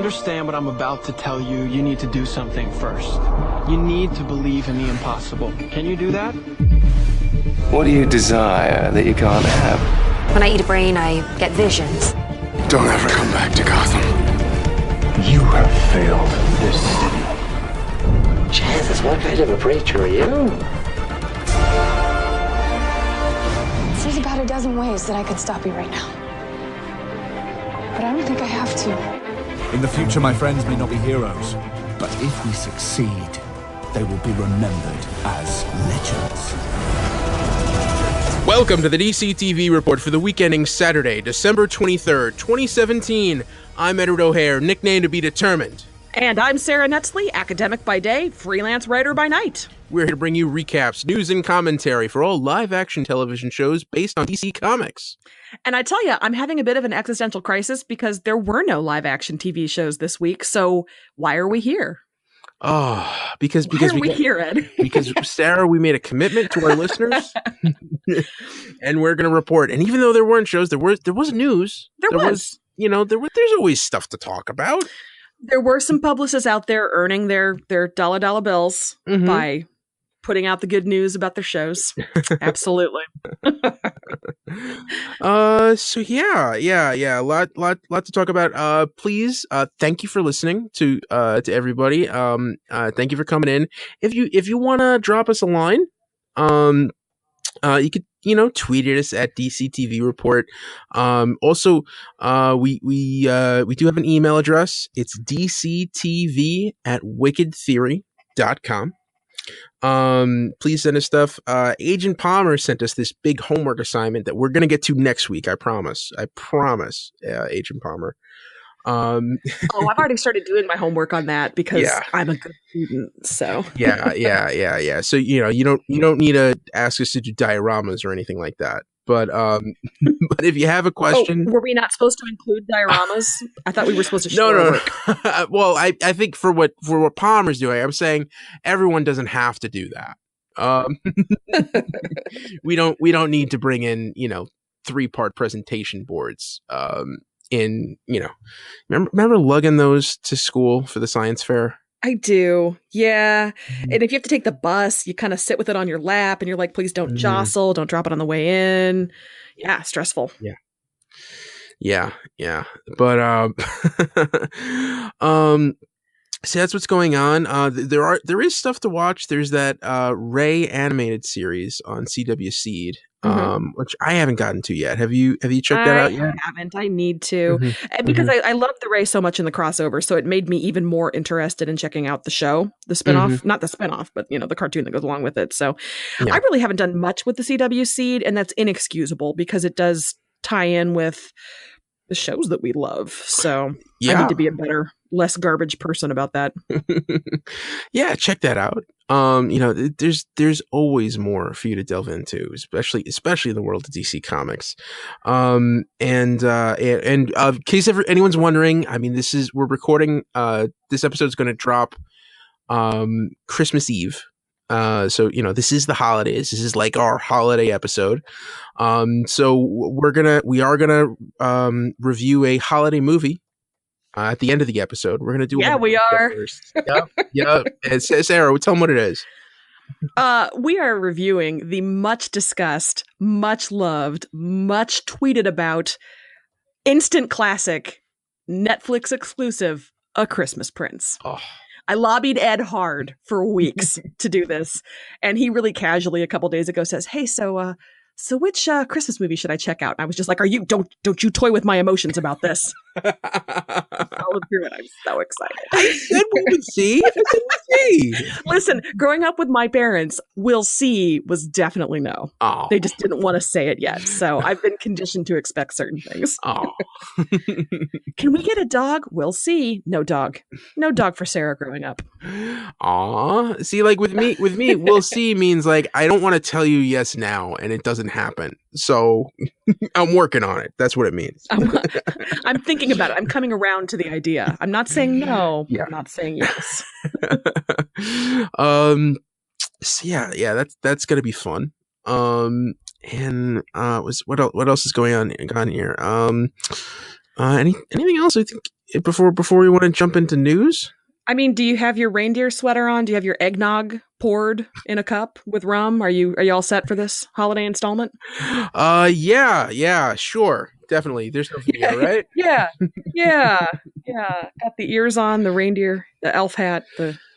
understand what I'm about to tell you, you need to do something first. You need to believe in the impossible. Can you do that? What do you desire that you can't have? When I eat a brain, I get visions. Don't ever come back to Gotham. You have failed this city. Jesus, what kind of a preacher are you? There's about a dozen ways that I could stop you right now. But I don't think I have to. In the future, my friends may not be heroes, but if we succeed, they will be remembered as legends. Welcome to the DC TV Report for the week ending Saturday, December 23rd, 2017. I'm Edward O'Hare, nickname to be determined. And I'm Sara, academic by day, freelance writer by night. We're here to bring you recaps, news, and commentary for all live-action television shows based on DC Comics. And I tell you, I'm having a bit of an existential crisis because there were no live-action TV shows this week, so why are we here? Oh, because why are we here, Ed? Because, Sarah, we made a commitment to our listeners, and we're going to report. And even though there weren't shows, there was news. There was there's always stuff to talk about. There were some publicists out there earning their dollar bills by putting out the good news about their shows. Absolutely. So yeah, a lot to talk about. Please, thank you for listening to everybody. Thank you for coming in. If you want to drop us a line, you could, tweet at us at DCTV Report. Also, we do have an email address. It's dctv@wickedtheory.com. Please send us stuff. Agent Palmer sent us this big homework assignment that we're going to get to next week. I promise, Agent Palmer. I've already started doing my homework on that because I'm a good student. So yeah. So you don't need to ask us to do dioramas or anything like that. But but if you have a question, were we not supposed to include dioramas? I thought we were supposed to show no. Well, I think for what Palmer's doing, I'm saying everyone doesn't have to do that. We don't need to bring in 3-part presentation boards. Remember lugging those to school for the science fair? I do. Yeah. And if you have to take the bus, you kind of sit with it on your lap and you're like, please don't jostle, don't drop it on the way in. Yeah. Stressful. Yeah. But, so that's what's going on. There is stuff to watch. There's that, Ray animated series on CW Seed. Which I haven't gotten to yet. Have you checked that out yet? I haven't. I need to. Because I love the Ray so much in the crossover, so it made me even more interested in checking out the show, the spinoff, not the spinoff, but the cartoon that goes along with it. So I really haven't done much with the CW Seed, and that's inexcusable because it does tie in with the shows that we love. So I need to be a better, less garbage person about that. Yeah, check that out. There's always more for you to delve into, especially in the world of DC Comics. And in case anyone's wondering, I mean, we're recording. This episode is going to drop Christmas Eve. So this is the holidays. This is like our holiday episode. So we are gonna review a holiday movie. At the end of the episode, we're gonna do. Yeah, we are. Yeah. Sarah, tell them what it is. We are reviewing the much discussed, much loved, much tweeted about, instant classic, Netflix exclusive, A Christmas Prince. Oh. I lobbied Ed hard for weeks to do this, and he really casually a couple days ago says, "Hey, so which Christmas movie should I check out?" And I was just like, don't you toy with my emotions about this. Followed through it. I'm so excited. I said we would see. Listen, growing up with my parents, "we'll see" was definitely no. Oh. They just didn't want to say it yet. So I've been conditioned to expect certain things. Oh. Can we get a dog? We'll see. No dog. No dog for Sarah growing up. Aw. See, like with me, we'll see means like I don't want to tell you yes now and it doesn't happen. So I'm working on it. That's what it means. I'm thinking about it. I'm coming around to the idea. I'm not saying no, but I'm not saying yes. So yeah, that's gonna be fun. And what else is going on here? Anything else? I think before we want to jump into news? I mean, do you have your reindeer sweater on? Do you have your eggnog poured in a cup with rum? Are you all set for this holiday installment? Yeah, sure. Definitely. There's no video, right? Yeah. Got the ears on, the reindeer, the elf hat,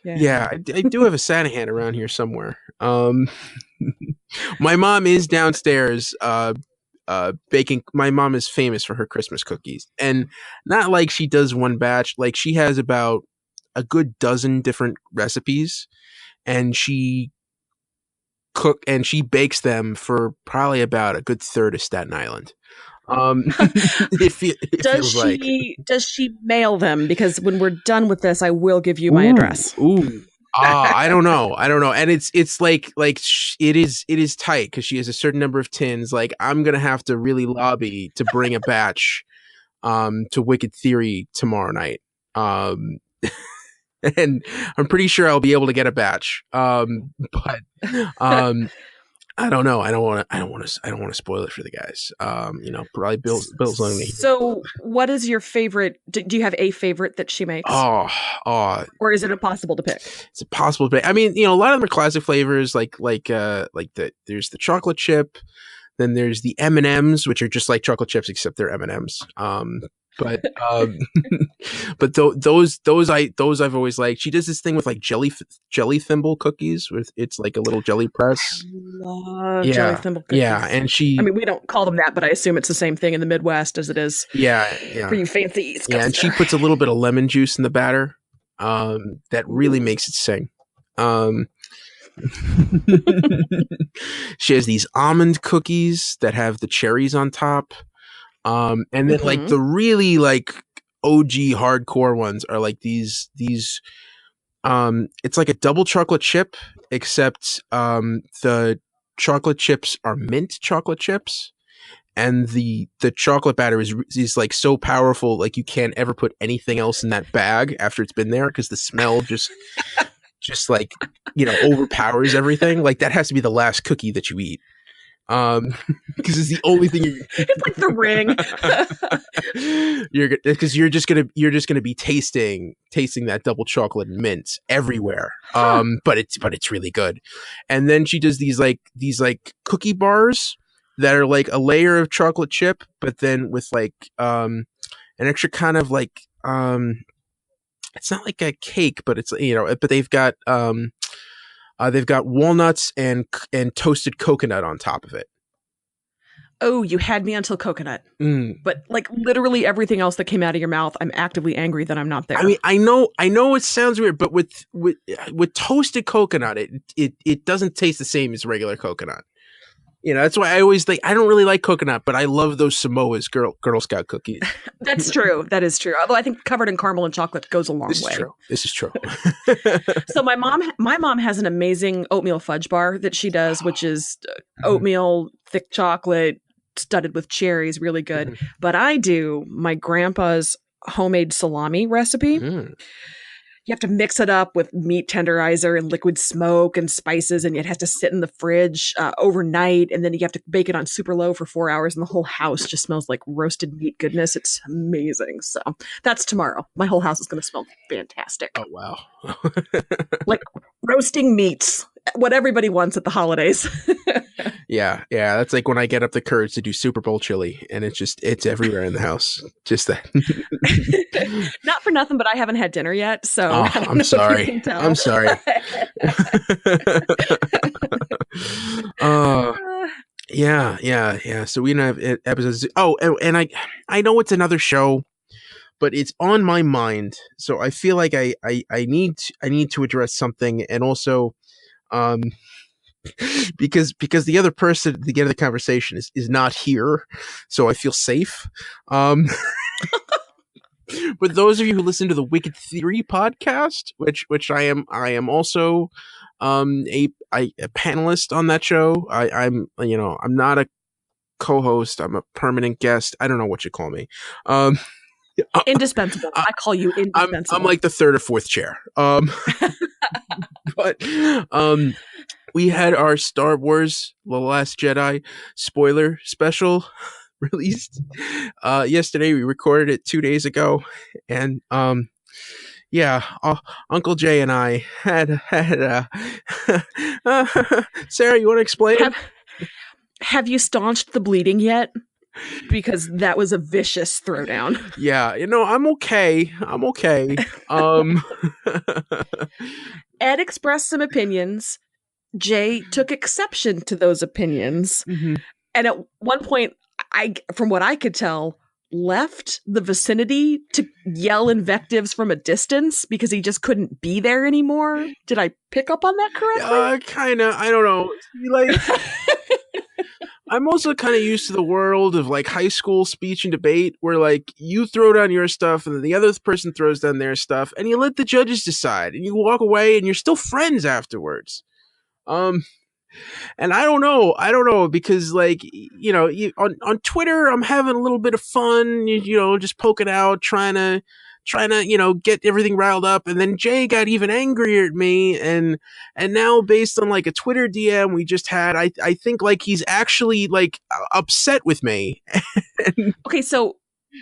Yeah, I do have a Santa hat around here somewhere. My mom is downstairs baking. My mom is famous for her Christmas cookies, and not like she does one batch. Like she has about a good dozen different recipes, and she bakes them for probably about a good third of Staten Island. Does she mail them? Because when we're done with this, I will give you my address. I don't know, and it's like it is tight because she has a certain number of tins. Like I'm gonna have to really lobby to bring a batch to Wicked Theory tomorrow night. And I'm pretty sure I'll be able to get a batch. But I don't know. I don't want to spoil it for the guys. Probably Bill's on me. So, what is your favorite? Do you have a favorite that she makes? Or is it impossible to pick? It's impossible to pick. I mean, a lot of them are classic flavors, there's the chocolate chip, then there's the M&Ms, which are just like chocolate chips except they're M&Ms. But those I've always liked. She does this thing with like jelly thimble cookies with it's like a little jelly press. I love jelly thimble cookies. Yeah, and we don't call them that, but I assume it's the same thing in the Midwest as it is. Yeah. For you fancy East Coaster. Yeah, and she puts a little bit of lemon juice in the batter. That really makes it sing. She has these almond cookies that have the cherries on top. And then like the really like OG hardcore ones are like these it's like a double chocolate chip, except the chocolate chips are mint chocolate chips, and the chocolate batter is like so powerful, like you can't ever put anything else in that bag after it's been there because the smell just like overpowers everything. Like that has to be the last cookie that you eat. Because it's the only thing it's like the Ring. you're just gonna be tasting that double chocolate mint everywhere. But it's really good. And then she does these cookie bars that are like a layer of chocolate chip, but then with like an extra kind of like it's not like a cake, but it's but they've got walnuts and toasted coconut on top of it. Oh, you had me until coconut. But like literally everything else that came out of your mouth, I'm actively angry that I'm not there. I mean, I know it sounds weird, but with toasted coconut, it doesn't taste the same as regular coconut. That's why I always I don't really like coconut, but I love those Samoa's Girl Scout cookies. That's true. That is true. Although I think covered in caramel and chocolate goes a long way. This is true. So my mom has an amazing oatmeal fudge bar that she does, which is oatmeal, thick chocolate, studded with cherries, really good. But I do my grandpa's homemade salami recipe. You have to mix it up with meat tenderizer and liquid smoke and spices, and it has to sit in the fridge overnight, and then you have to bake it on super low for 4 hours, and the whole house just smells like roasted meat goodness. It's amazing. So that's tomorrow. My whole house is going to smell fantastic. Oh, wow. Like roasting meats, what everybody wants at the holidays. Yeah. That's like when I get up the courage to do Super Bowl chili, and it's everywhere in the house. Just that. Not for nothing, but I haven't had dinner yet, so I'm sorry. I'm sorry. Yeah. So we don't have episodes. Oh, and I know it's another show, but it's on my mind, so I feel like I need to address something, and also, because the other person at the end of the conversation is not here, so I feel safe. But those of you who listen to the Wicked Theory podcast, which I am also a panelist on that show. I'm not a co-host. I'm a permanent guest. I don't know what you call me. Indispensable. I call you indispensable. I'm like the third or fourth chair. But we had our Star Wars The Last Jedi spoiler special released yesterday. We recorded it 2 days ago, and yeah, Uncle Jay and I had Sarah, you want to explain? Have you staunched the bleeding yet? Because that was a vicious throwdown. Yeah, I'm okay. Ed expressed some opinions. Jay took exception to those opinions. Mm-hmm. And at one point, from what I could tell, left the vicinity to yell invectives from a distance because he just couldn't be there anymore. Did I pick up on that correctly? Kind of. I don't know. Like, I'm also kind of used to the world of like high school speech and debate where like you throw down your stuff and then the other person throws down their stuff and you let the judges decide and you walk away and you're still friends afterwards. And I don't know because like, on Twitter, I'm having a little bit of fun, just poking out, trying to, get everything riled up. And then Jay got even angrier at me. And now based on like a Twitter DM we just had, I think like he's actually like upset with me. Okay. So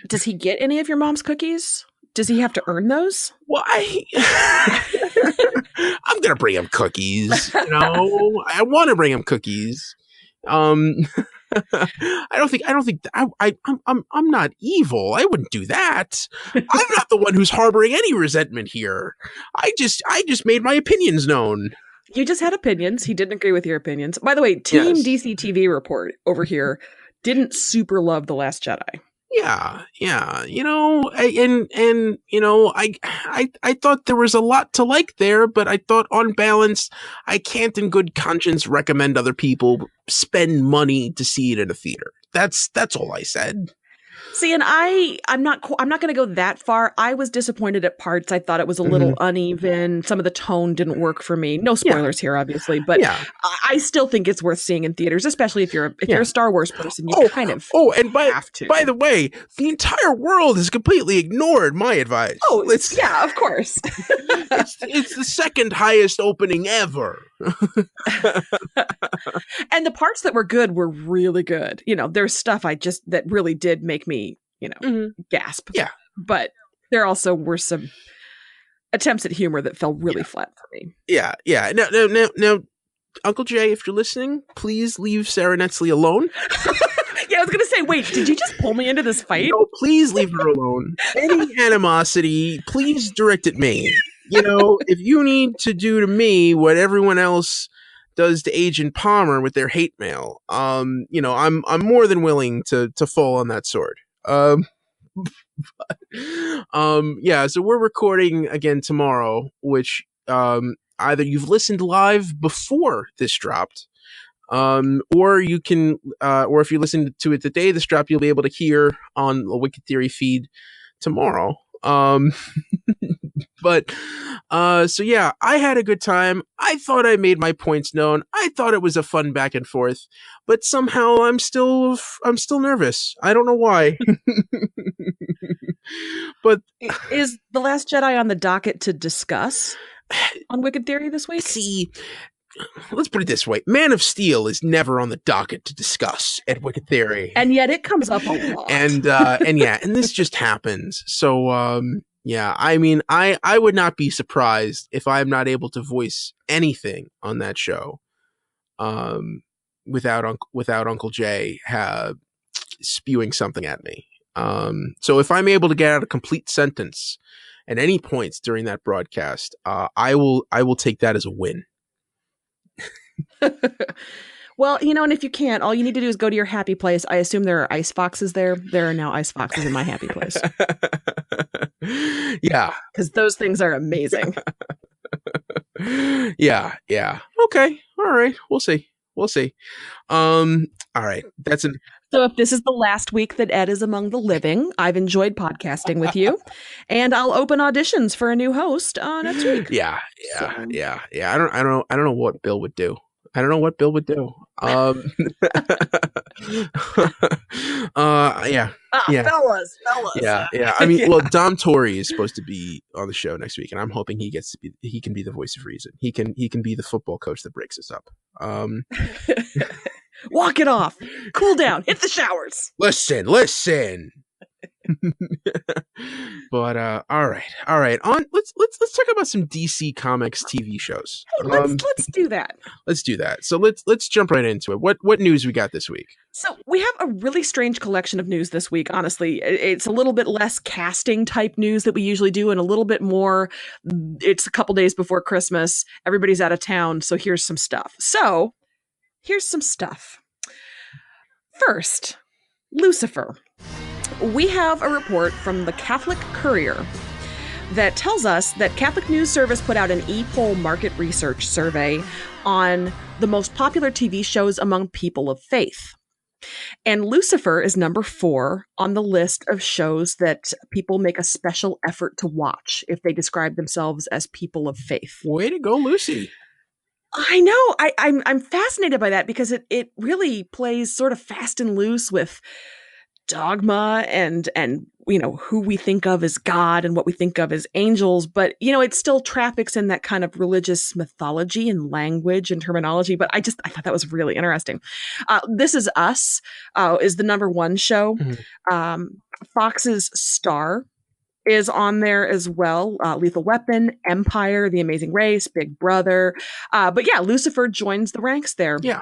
does he get any of your mom's cookies? Does he have to earn those? Why? I'm gonna bring him cookies. I want to bring him cookies. I don't think I'm not evil. I wouldn't do that. I'm not the one who's harboring any resentment here. I just made my opinions known. You just had opinions. He didn't agree with your opinions. By the way, Team DC TV Report over here didn't super love The Last Jedi. Yeah. I thought there was a lot to like there, but I thought on balance, I can't in good conscience recommend other people spend money to see it in a theater. That's all I said. See, and I'm not going to go that far. I was disappointed at parts. I thought it was a little uneven. Some of the tone didn't work for me. No spoilers here, obviously, but I still think it's worth seeing in theaters, especially if you're a Star Wars person. You kind of have to. By the way, the entire world has completely ignored my advice. Oh, of course. it's the second highest opening ever. And the parts that were good were really good. There's stuff that really did make me, gasp. Yeah. But there also were some attempts at humor that fell really flat for me. Yeah. Now, Uncle Jay, if you're listening, please leave Sara Netzley alone. Yeah, I was going to say, wait, did you just pull me into this fight? No, please leave her alone. Any animosity, please direct at me. If you need to do to me what everyone else does to Agent Palmer with their hate mail, I'm more than willing to fall on that sword. So we're recording again tomorrow, which either you've listened live before this dropped, or you can, or if you listen to it the day this dropped, you'll be able to hear on the Wicked Theory feed tomorrow. But so yeah, I had a good time. I thought I made my points known. I thought it was a fun back and forth, but somehow I'm still nervous. I don't know why. But is The Last Jedi on the docket to discuss on Wicked Theory this week? See, let's put it this way. Man of Steel is never on the docket to discuss at Wicked Theory. And yet it comes up a lot. And this just happens. So, I mean, I would not be surprised if I'm not able to voice anything on that show, without Uncle Jay spewing something at me. So if I'm able to get out a complete sentence at any points during that broadcast, I will take that as a win. Well, and if you can't, all you need to do is go to your happy place. I assume there are ice foxes there. There are now ice foxes in my happy place. Yeah. Because those things are amazing. Yeah. Okay. All right. We'll see. All right. So if this is the last week that Ed is among the living, I've enjoyed podcasting with you, and I'll open auditions for a new host next week. Yeah. I don't know what Bill would do. Yeah. Fellas. Yeah. I mean, well, Dom Torrey is supposed to be on the show next week, and I'm hoping he can be the voice of reason. He can be the football coach that breaks us up. Walk it off. Cool down. Hit the showers. Listen. But all right. Let's talk about some DC Comics TV shows. Hey, let's do that. Let's do that. So let's jump right into it. What news we got this week? So we have a really strange collection of news this week. Honestly, it's a little bit less casting type news that we usually do, and a little bit more. It's a couple days before Christmas. Everybody's out of town, so here's some stuff. First, Lucifer. We have a report from the Catholic Courier that tells us that Catholic News Service put out an e-poll market research survey on the most popular TV shows among people of faith. And Lucifer is number 4 on the list of shows that people make a special effort to watch if they describe themselves as people of faith. Way to go, Lucy. I know. I'm fascinated by that because it really plays sort of fast and loose with dogma and who we think of as God and what we think of as angels, but it still traffics in that kind of religious mythology and language and terminology. But I thought that was really interesting. This Is Us is the number 1 show. Mm-hmm. Fox's Star is on there as well. Lethal Weapon, Empire, The Amazing Race, Big Brother. But yeah, Lucifer joins the ranks there. Yeah.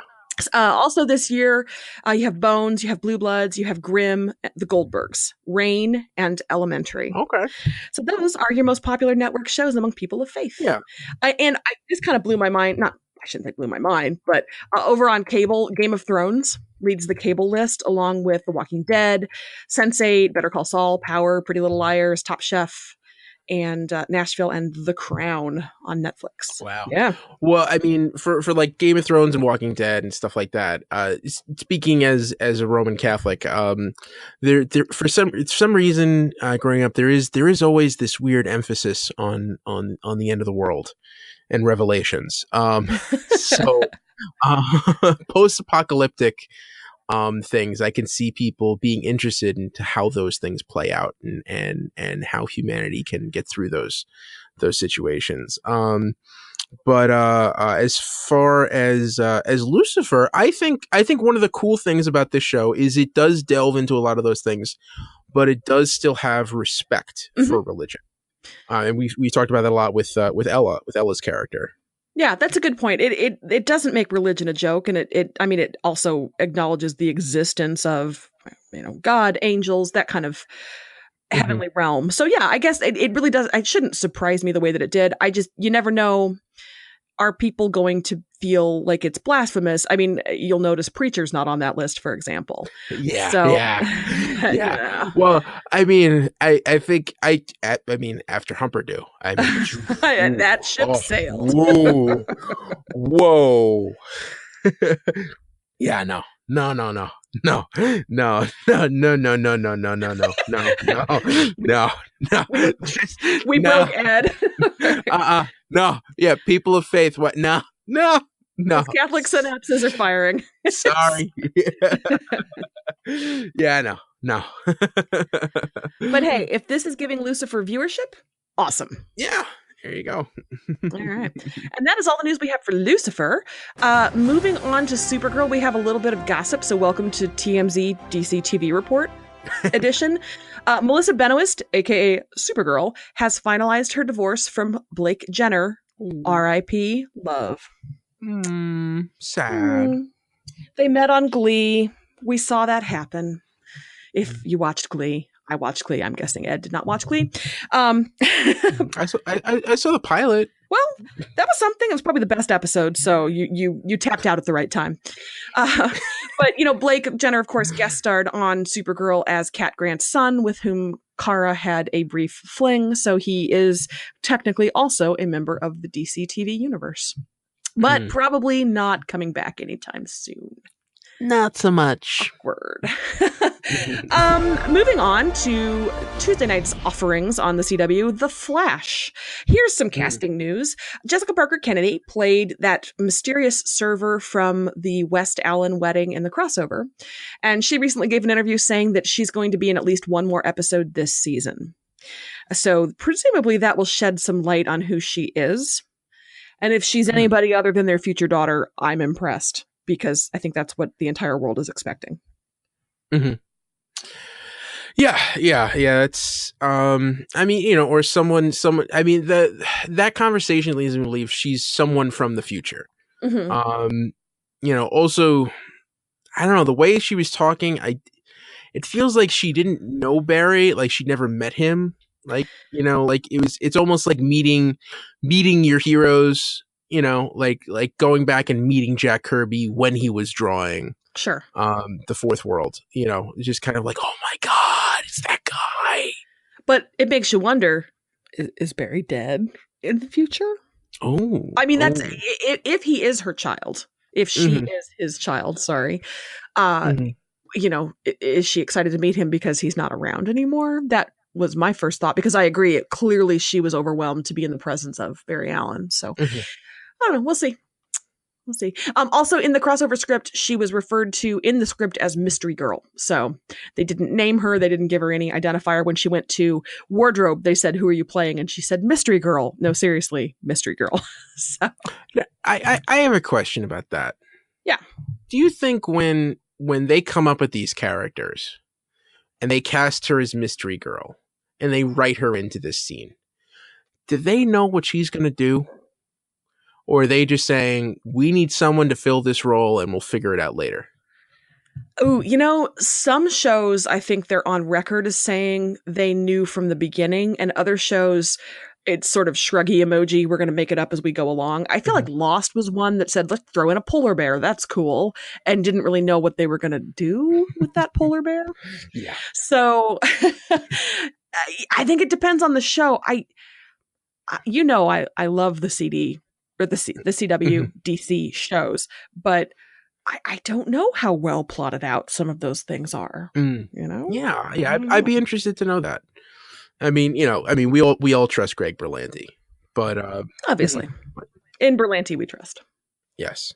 Also this year, you have Bones, you have Blue Bloods, you have Grimm, The Goldbergs, Reign, and Elementary. Okay. So those are your most popular network shows among people of faith. Yeah. This kind of blew my mind. I shouldn't say blew my mind, but over on cable, Game of Thrones leads the cable list along with The Walking Dead, Sense8, Better Call Saul, Power, Pretty Little Liars, Top Chef, and Nashville, and The Crown on Netflix. Wow. Yeah. Well, I mean, for like Game of Thrones and Walking Dead and stuff like that. Speaking as a Roman Catholic, there for some reason growing up, there is always this weird emphasis on the end of the world and Revelations. So post-apocalyptic things, I can see people being interested into how those things play out and how humanity can get through those situations. But as far as Lucifer, I think one of the cool things about this show is it does delve into a lot of those things, but it does still have respect for religion. And we talked about that a lot with Ella's character. Yeah, that's a good point. It doesn't make religion a joke, and it also acknowledges the existence of God, angels, that kind of heavenly realm. So yeah, I guess it really does. It shouldn't surprise me the way that it did. You never know. Are people going to feel like it's blasphemous? I mean, you'll notice Preacher's not on that list, for example. Yeah. So, yeah. Well, I mean, I think after Humperdoo, and that ship sailed. Whoa. Yeah, no. We broke Ed. No. Yeah, people of faith. What? No. Those Catholic synapses are firing. Sorry. Yeah, no. But hey, if this is giving Lucifer viewership, awesome. Yeah. There you go. All right. And that is all the news we have for Lucifer. Moving on to Supergirl, we have a little bit of gossip. So welcome to TMZ DC TV Report edition. Melissa Benoist, a.k.a. Supergirl, has finalized her divorce from Blake Jenner. R.I.P. Love. Sad. They met on Glee. We saw that happen. If you watched Glee. I watched Glee. I'm guessing Ed did not watch Glee. I saw the pilot. Well, that was something. It was probably the best episode. So you tapped out at the right time. But Blake Jenner, of course, guest starred on Supergirl as Cat Grant's son, with whom Kara had a brief fling. So he is technically also a member of the DC TV universe, but probably not coming back anytime soon. Not so much. Awkward. Moving on to Tuesday night's offerings on the CW, The Flash. Here's some casting news. Jessica Parker Kennedy played that mysterious server from the West Allen wedding in the crossover. And she recently gave an interview saying that she's going to be in at least one more episode this season. So presumably that will shed some light on who she is. And if she's anybody other than their future daughter, I'm impressed. because I think that's what the entire world is expecting. Mm-hmm. Yeah. It's, I mean, you know, or someone, I mean, that conversation leads me to believe she's someone from the future. Mm-hmm. You know, also, I don't know, the way she was talking, it feels like she didn't know Barry, like she never met him. Like, you know, like it's almost like meeting your heroes, you know, like going back and meeting Jack Kirby when he was drawing Sure. the Fourth World, you know, it's just kind of like, oh my God, it's that guy. But it makes you wonder, is Barry dead in the future? Oh, I mean, that's if he is her child, if she is his child, sorry. You know, is she excited to meet him because he's not around anymore? That was my first thought, because I agree. Clearly she was overwhelmed to be in the presence of Barry Allen. So I don't know. We'll see. We'll see. Also, in the crossover script, she was referred to in the script as Mystery Girl. So they didn't name her. They didn't give her any identifier. When she went to wardrobe, they said, "Who are you playing?" And she said, "Mystery Girl." No, seriously, Mystery Girl. So I have a question about that. Yeah. Do you think when they come up with these characters and they cast her as Mystery Girl and they write her into this scene, do they know what she's going to do? Or are they just saying, we need someone to fill this role and we'll figure it out later? Oh, you know, some shows, I think they're on record as saying they knew from the beginning, and other shows, it's sort of shruggy emoji. We're going to make it up as we go along. I feel like Lost was one that said, let's throw in a polar bear. That's cool. And didn't really know what they were going to do with that polar bear. Yeah. So I think it depends on the show. I love the CD or the CW DC shows, but I don't know how well plotted out some of those things are. You know? Yeah. I'd be interested to know that. I mean, you know, we all trust Greg Berlanti, but obviously in Berlanti we trust. Yes.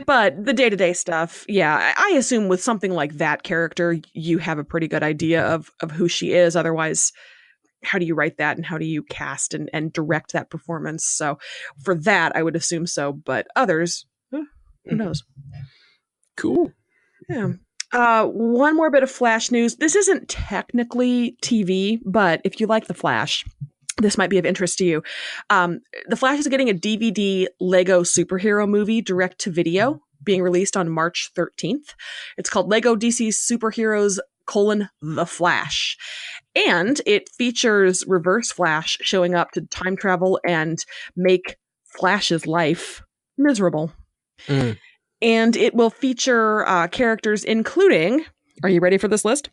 But the day-to-day stuff, yeah, I assume with something like that character, you have a pretty good idea of who she is. Otherwise, how do you write that, and how do you cast and direct that performance? So for that, I would assume so. But others, who knows? Cool. Yeah. One more bit of Flash news. This isn't technically TV, but if you like The Flash, this might be of interest to you. The Flash is getting a DVD Lego superhero movie direct to video being released on March 13th. It's called Lego DC Superheroes: The Flash. And it features Reverse Flash showing up to time travel and make Flash's life miserable. And it will feature characters including, are you ready for this list?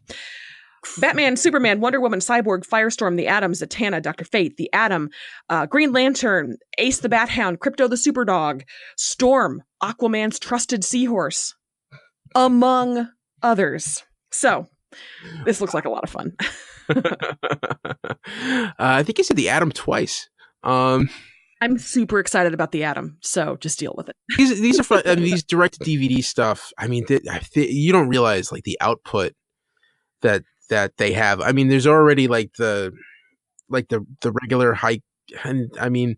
Batman, Superman, Wonder Woman, Cyborg, Firestorm, the Atom, Zatanna, Dr. Fate, the Atom, Green Lantern, Ace the Bat Hound, Crypto the Superdog, Storm, Aquaman's trusted seahorse, among others. So this looks like a lot of fun. I think you said the Atom twice. I'm super excited about the Atom, so just deal with it. These are fun. I mean, these direct to DVD stuff. I mean, you don't realize like the output that they have. I mean, there's already like the regular high, and I mean,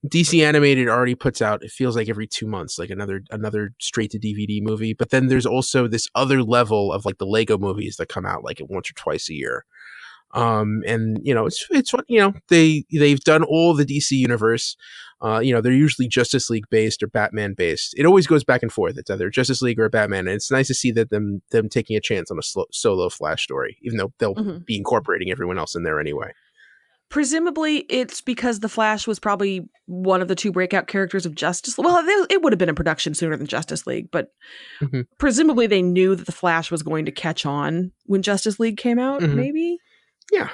DC Animated already puts out, it feels like every 2 months, like another straight to DVD movie. But then there's also this other level of like the Lego movies that come out like once or twice a year. And you know, it's fun. You know, they've done all the DC universe. You know, they're usually Justice League based or Batman based. It always goes back and forth. It's either Justice League or Batman, and it's nice to see that them taking a chance on a solo Flash story, even though they'll be incorporating everyone else in there anyway. Presumably, it's because the Flash was probably one of the two breakout characters of Justice League. Well, it would have been in production sooner than Justice League, but presumably they knew that the Flash was going to catch on when Justice League came out, maybe? Yeah.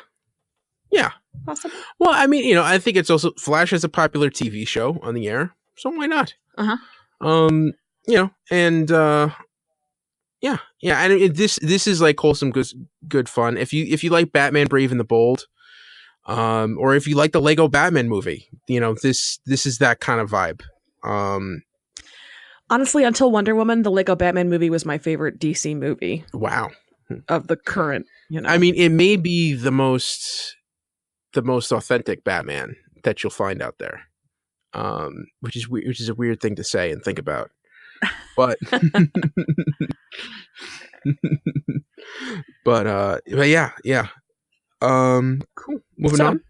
Possible. Well, I mean, you know, I think it's also, Flash is a popular TV show on the air, so why not? You know, and yeah, and this is like wholesome, good fun. If you like Batman Brave and the Bold, or if you like the Lego Batman movie, you know, this is that kind of vibe. Honestly, until Wonder Woman, the Lego Batman movie was my favorite DC movie. Wow. Of the current, you know. I mean, it may be the most authentic Batman that you'll find out there. Which is a weird thing to say and think about. but but yeah. Cool. Moving on.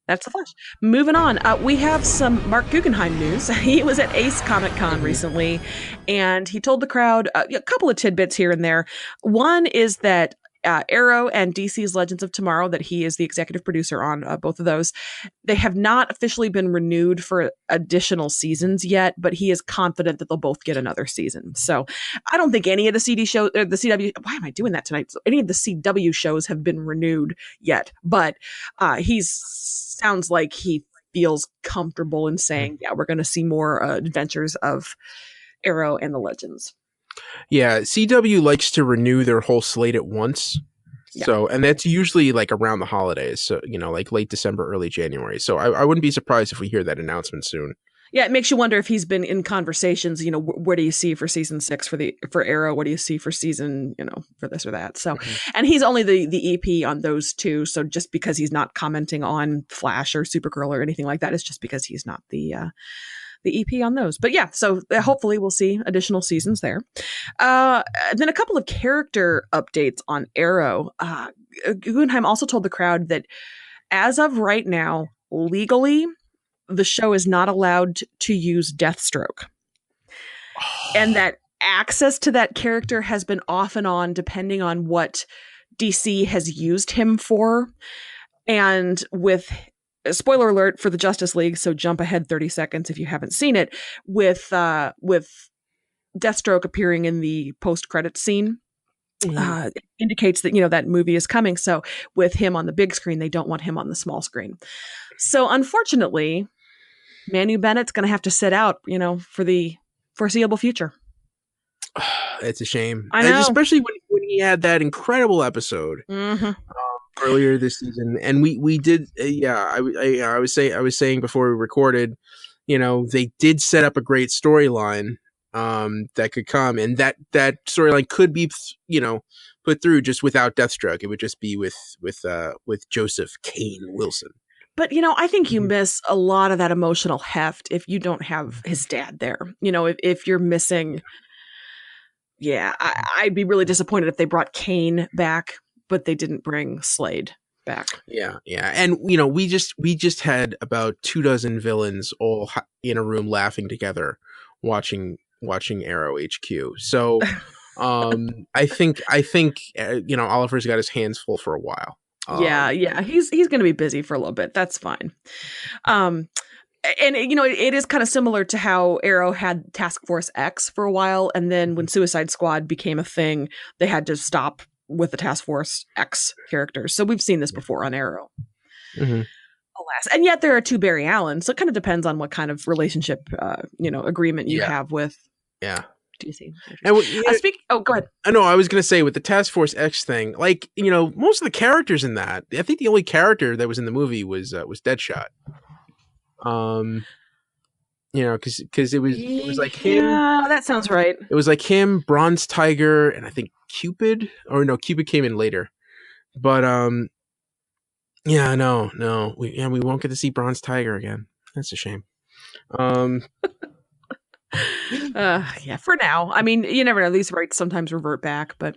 That's the Flash. Moving on, we have some Mark Guggenheim news. He was at Ace Comic Con recently, and he told the crowd a couple of tidbits here and there. One is that Arrow and DC's Legends of Tomorrow, that he is the executive producer on both of those, they have not officially been renewed for additional seasons yet, but he is confident that they'll both get another season. So I don't think any of the CD shows, or the CW, why am I doing that tonight? So any of the CW shows have been renewed yet, but sounds like he feels comfortable in saying, yeah, we're going to see more adventures of Arrow and the Legends. Yeah, CW likes to renew their whole slate at once. Yeah. So, and that's usually like around the holidays. So, like late December, early January. So I wouldn't be surprised if we hear that announcement soon. Yeah, it makes you wonder if he's been in conversations, where do you see for season 6 for Arrow? What do you see for season, for this or that? So, and he's only the EP on those two. So just because he's not commenting on Flash or Supergirl or anything like that, it's just because he's not the EP on those. But yeah, so hopefully we'll see additional seasons there. Then a couple of character updates on Arrow. Guggenheim also told the crowd that as of right now, legally, the show is not allowed to use Deathstroke. And that access to that character has been off and on depending on what DC has used him for. And with spoiler alert for the Justice League, so jump ahead 30 seconds if you haven't seen it, with Deathstroke appearing in the post-credits scene, indicates that, that movie is coming. So with him on the big screen, they don't want him on the small screen. So unfortunately, Manu Bennett's going to have to sit out, for the foreseeable future. It's a shame. I know. Especially when he had that incredible episode. Mm-hmm. Earlier this season, and we did I was saying before we recorded, they did set up a great storyline that could come, and that storyline could be put through just without Deathstroke. It would just be with Joseph Kane Wilson. But I think you miss a lot of that emotional heft if you don't have his dad there. If you're missing, I'd be really disappointed if they brought Kane back, but they didn't bring Slade back. Yeah. And, we just had about 24 villains all in a room laughing together, watching Arrow HQ. So I think Oliver's got his hands full for a while. He's going to be busy for a little bit. That's fine. And it is kind of similar to how Arrow had Task Force X for a while, and then when Suicide Squad became a thing, they had to stop with the Task Force X characters. So we've seen this before on Arrow. Mm-hmm. Alas. And yet there are 2 Barry Allens. So it kind of depends on what kind of relationship, agreement you have with DC. And go ahead. I know, I was going to say with the Task Force X thing, most of the characters in that, I think the only character that was in the movie was Deadshot. Because it was like him. Yeah, that sounds right. It was like him, Bronze Tiger, and I think Cupid. Or no, Cupid came in later. But we won't get to see Bronze Tiger again. That's a shame. For now. I mean, you never know. These rights sometimes revert back. But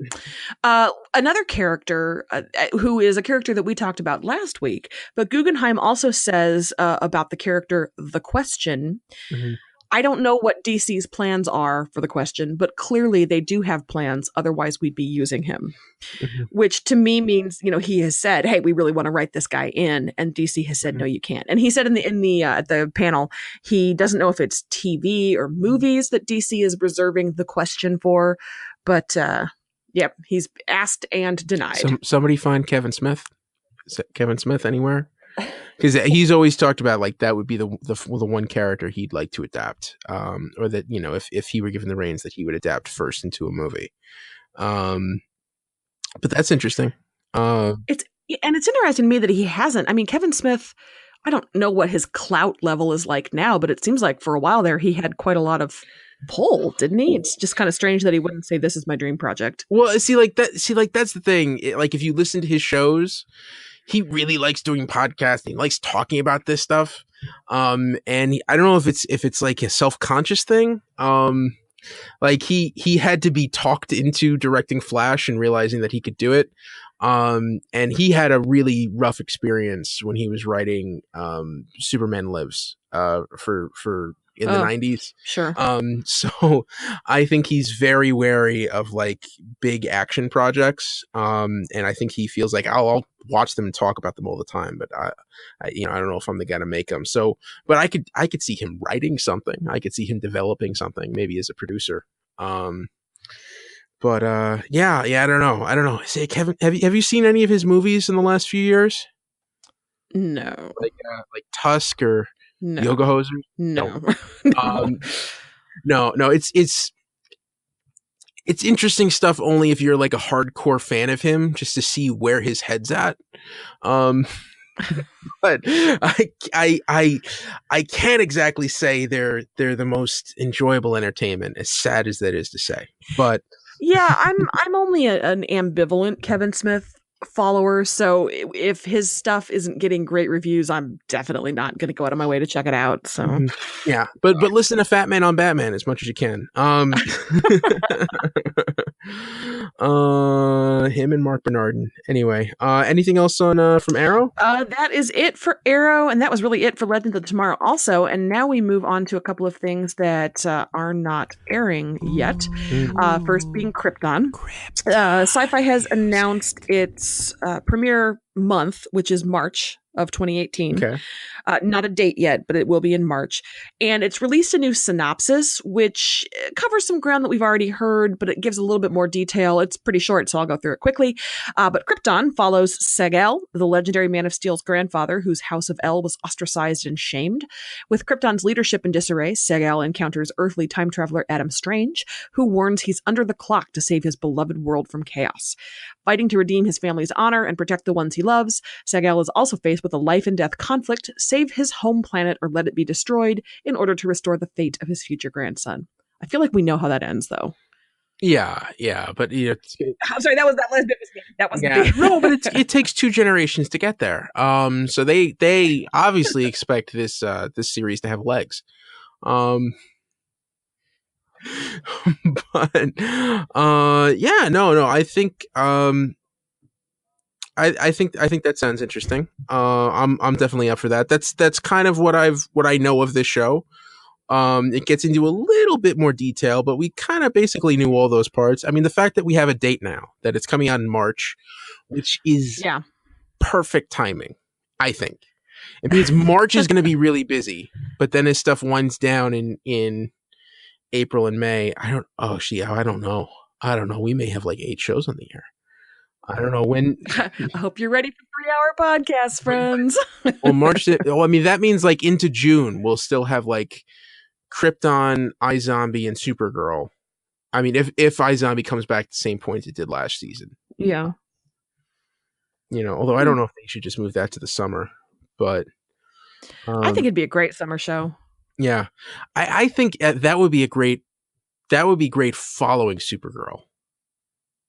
another character who is a character that we talked about last week, but Guggenheim also says about the character The Question. Mm-hmm. I don't know what DC's plans are for The Question, but clearly they do have plans. Otherwise, we'd be using him, which to me means, he has said, "Hey, we really want to write this guy in," and DC has said, "No, you can't." And he said at the panel, he doesn't know if it's TV or movies that DC is reserving The Question for, but he's asked and denied. Somebody find Kevin Smith. Is Kevin Smith anywhere? Because he's always talked about that would be the one character he'd like to adapt, or that if he were given the reins that he would adapt first into a movie. But that's interesting. It's interesting to me that he hasn't. I mean, Kevin Smith, I don't know what his clout level is like now, but it seems like for a while there he had quite a lot of pull, didn't he? It's just kind of strange that he wouldn't say this is my dream project. Well, that's the thing. If you listen to his shows, he really likes doing podcasting. He likes talking about this stuff. I don't know if it's like a self-conscious thing. Like he had to be talked into directing Flash and realizing that he could do it. And he had a really rough experience when he was writing Superman Lives for in the 90s. Sure. So I think he's very wary of like big action projects. And I think he feels like I'll watch them and talk about them all the time, but I don't know if I'm the guy to make them. So, but I could see him writing something. I could see him developing something, maybe as a producer. But yeah, I don't know. Say, Kevin, have you seen any of his movies in the last few years? No. Like Tusk or no. Yoga Hosers? No. No. It's interesting stuff only if you're like a hardcore fan of him, just to see where his head's at. But I can't exactly say they're the most enjoyable entertainment, as sad as that is to say. But yeah, I'm only an ambivalent Kevin Smith follower, so if his stuff isn't getting great reviews, I'm definitely not going to go out of my way to check it out. So yeah, but listen to Fat Man on Batman as much as you can. Him and Mark Bernardin. Anyway, anything else on from Arrow? That is it for Arrow, and that was really it for Legends of Tomorrow also. And now we move on to a couple of things that are not airing yet. First being Krypton. Sci-Fi has announced its premiere month, which is March of 2018. Okay. Not a date yet, but it will be in March. And it's released a new synopsis, which covers some ground that we've already heard, but it gives a little bit more detail. It's pretty short, so I'll go through it quickly. But Krypton follows Seg-El, the legendary Man of Steel's grandfather, whose House of El was ostracized and shamed. With Krypton's leadership in disarray, Seg-El encounters earthly time traveler Adam Strange, who warns he's under the clock to save his beloved world from chaos. Fighting to redeem his family's honor and protect the ones he loves, Seg-El is also faced with a life and death conflict: save his home planet or let it be destroyed in order to restore the fate of his future grandson. I feel like we know how that ends, though. Yeah, but I'm sorry, that last bit was me. That wasn't me. No, but it takes 2 generations to get there. So they obviously expect this series to have legs. But I think I think that sounds interesting. I'm definitely up for that. That's kind of what I know of this show. It gets into a little bit more detail, but we kind of basically knew all those parts. I mean, the fact that we have a date now, that it's coming out in March, which is perfect timing, I think. It means March is going to be really busy, but then as stuff winds down in April and May, I don't know. We may have like 8 shows on the air. I don't know when. I hope you're ready for 3-hour podcasts, friends. Well, that means like into June, we'll still have like Krypton, iZombie, and Supergirl. I mean, if iZombie comes back at the same point it did last season. Yeah. Although I don't know if they should just move that to the summer, but I think it'd be a great summer show. Yeah. I think that would be great following Supergirl.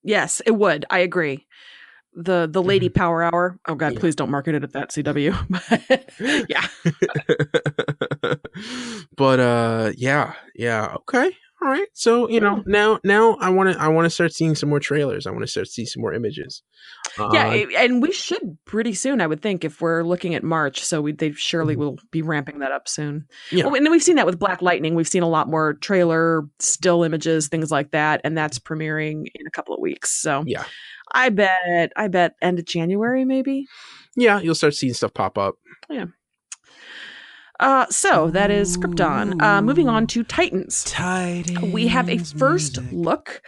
Yes, it would. I agree. The Lady Power Hour. Oh God, please don't market it at that CW. Yeah. But yeah. Okay. All right. So now I want to start seeing some more trailers. I want to start seeing some more images. And we should pretty soon, I would think, if we're looking at March. So they surely will be ramping that up soon. Yeah. And then we've seen that with Black Lightning. We've seen a lot more trailer, still images, things like that, and that's premiering in a couple of weeks. So yeah, I bet end of January maybe. Yeah, you'll start seeing stuff pop up. Yeah. So that is Krypton. Moving on to Titans. We have a first look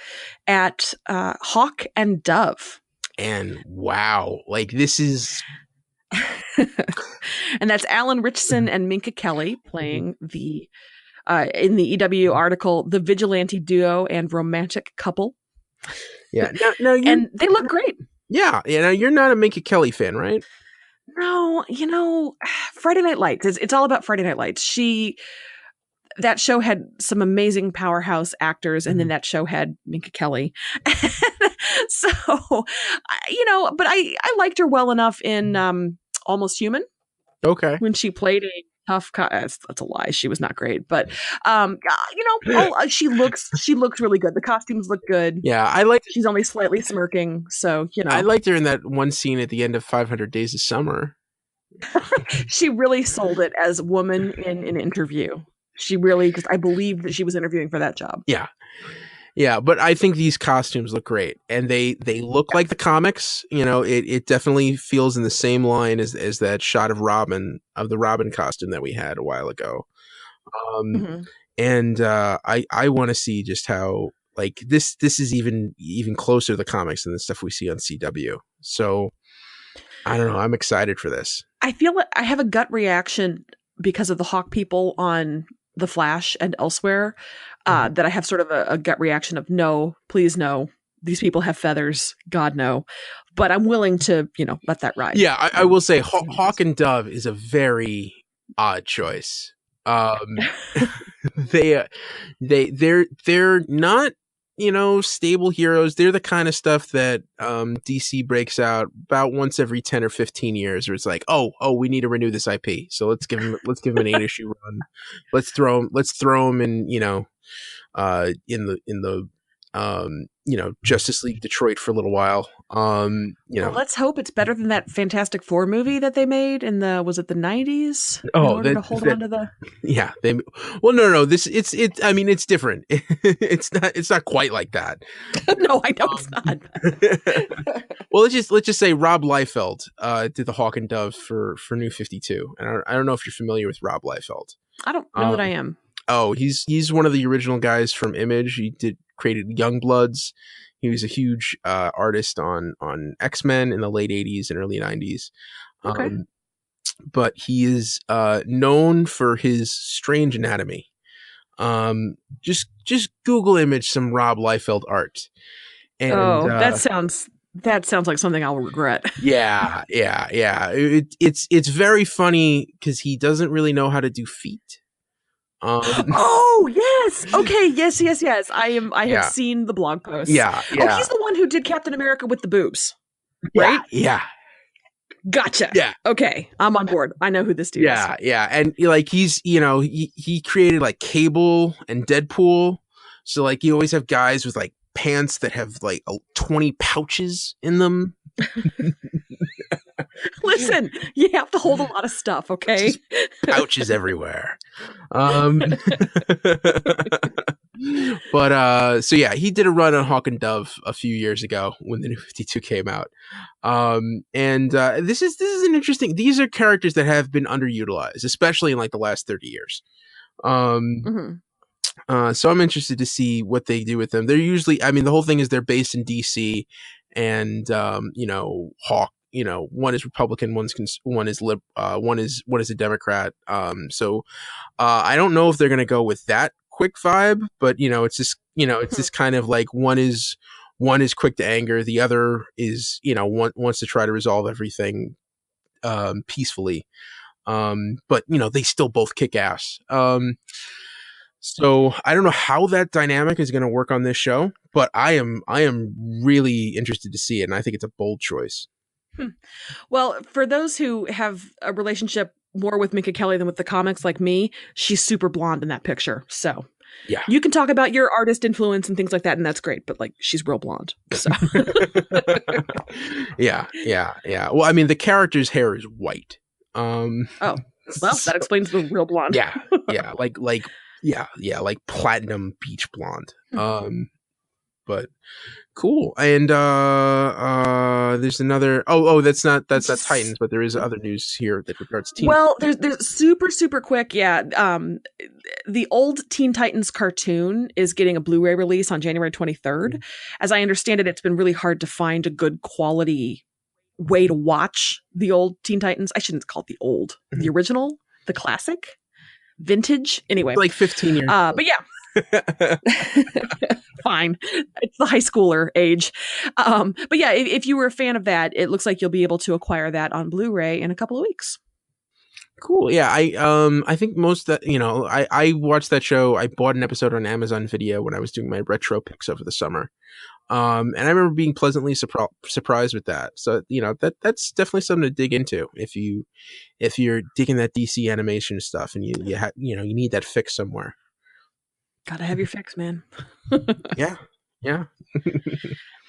at Hawk and Dove. And wow, like this is... And that's Alan Ritchson and Minka Kelly playing the, in the EW article, the vigilante duo and romantic couple. Yeah. No, and they look great. Yeah. Now you're not a Minka Kelly fan, right? No, Friday Night Lights. It's all about Friday Night Lights. That show had some amazing powerhouse actors, and then that show had Minka Kelly. So, but I liked her well enough in Almost Human. Okay. When she played a That's a lie. She was not great, but she looks really good. The costumes look good. Yeah, I liked. She's only slightly smirking, so I liked her in that one scene at the end of 500 Days of Summer. She really sold it as woman in an interview. She really, because I believe that she was interviewing for that job. Yeah, but I think these costumes look great, and they look like the comics. It definitely feels in the same line as that shot of the Robin costume that we had a while ago. And I want to see just how like this is even closer to the comics than the stuff we see on CW. So I don't know. I'm excited for this. I feel like I have a gut reaction because of the Hawk people on The Flash and elsewhere. That I have sort of a gut reaction of no, please no. These people have feathers, God no. But I'm willing to, let that ride. Yeah, I will say Hawk and Dove is a very odd choice. They're not, stable heroes. They're the kind of stuff that DC breaks out about once every 10 or 15 years, where it's like, oh, we need to renew this IP, so let's give him an 8-issue run. Let's throw him in, in the Justice League Detroit for a little while. Well, let's hope it's better than that Fantastic Four movie that they made in the 90s. Oh, to hold on to the. Yeah, no. It's different. It's not quite like that. No, I know it's not. Well, let's just say Rob Liefeld did the Hawk and Dove for New 52, and I don't know if you're familiar with Rob Liefeld. I don't know that I am. Oh, he's one of the original guys from Image. He created Youngbloods. He was a huge artist on X-Men in the late 80s and early 90s. Okay. But he is known for his strange anatomy. Just Google image some Rob Liefeld art. And, that sounds like something I'll regret. Yeah. It's very funny because he doesn't really know how to do feet. Oh yes. Okay. Yes. I have seen the blog post. Yeah. Oh, he's the one who did Captain America with the boobs, right? Yeah. Gotcha. Yeah. Okay. I'm on board. I know who this dude is. Yeah. And like he's he created like Cable and Deadpool. So like you always have guys with like pants that have like 20 pouches in them. Listen, you have to hold a lot of stuff, okay? Just pouches everywhere. But so yeah, he did a run on Hawk and Dove a few years ago when the New 52 came out. And this is an interesting. These are characters that have been underutilized, especially in like the last 30 years. So I'm interested to see what they do with them. They're usually, the whole thing is they're based in DC, and Hawk. One is Republican, one is a Democrat. So I don't know if they're going to go with that quick vibe, but it's just it's this kind of like one is quick to anger, the other is wants to try to resolve everything peacefully. But they still both kick ass. So I don't know how that dynamic is going to work on this show, but I am really interested to see it, and I think it's a bold choice. Well, for those who have a relationship more with Minka Kelly than with the comics like me, she's super blonde in that picture. So yeah, you can talk about your artist influence and things like that, and that's great, but like she's real blonde. So yeah. Well, the character's hair is white. Well, that explains the real blonde. Yeah, like platinum beach blonde. But cool. And there's another. That's not Titans, but there is other news here that regards Teen. Well, there's super quick. Yeah, the old Teen Titans cartoon is getting a Blu-ray release on January 23rd. As I understand it, it's been really hard to find a good quality way to watch the old Teen Titans. I shouldn't call it the old, the original, the classic, vintage. Anyway, like 15 years. But yeah. Fine, it's the high schooler age, but yeah, if you were a fan of that, it looks like you'll be able to acquire that on Blu-ray in a couple of weeks. Cool. Yeah, I think most that I watched that show. I bought an episode on Amazon Video when I was doing my retro picks over the summer. And I remember being pleasantly surprised with that. So, that's definitely something to dig into if you're digging that DC animation stuff and you need that fix somewhere. Gotta have your fix, man. Yeah.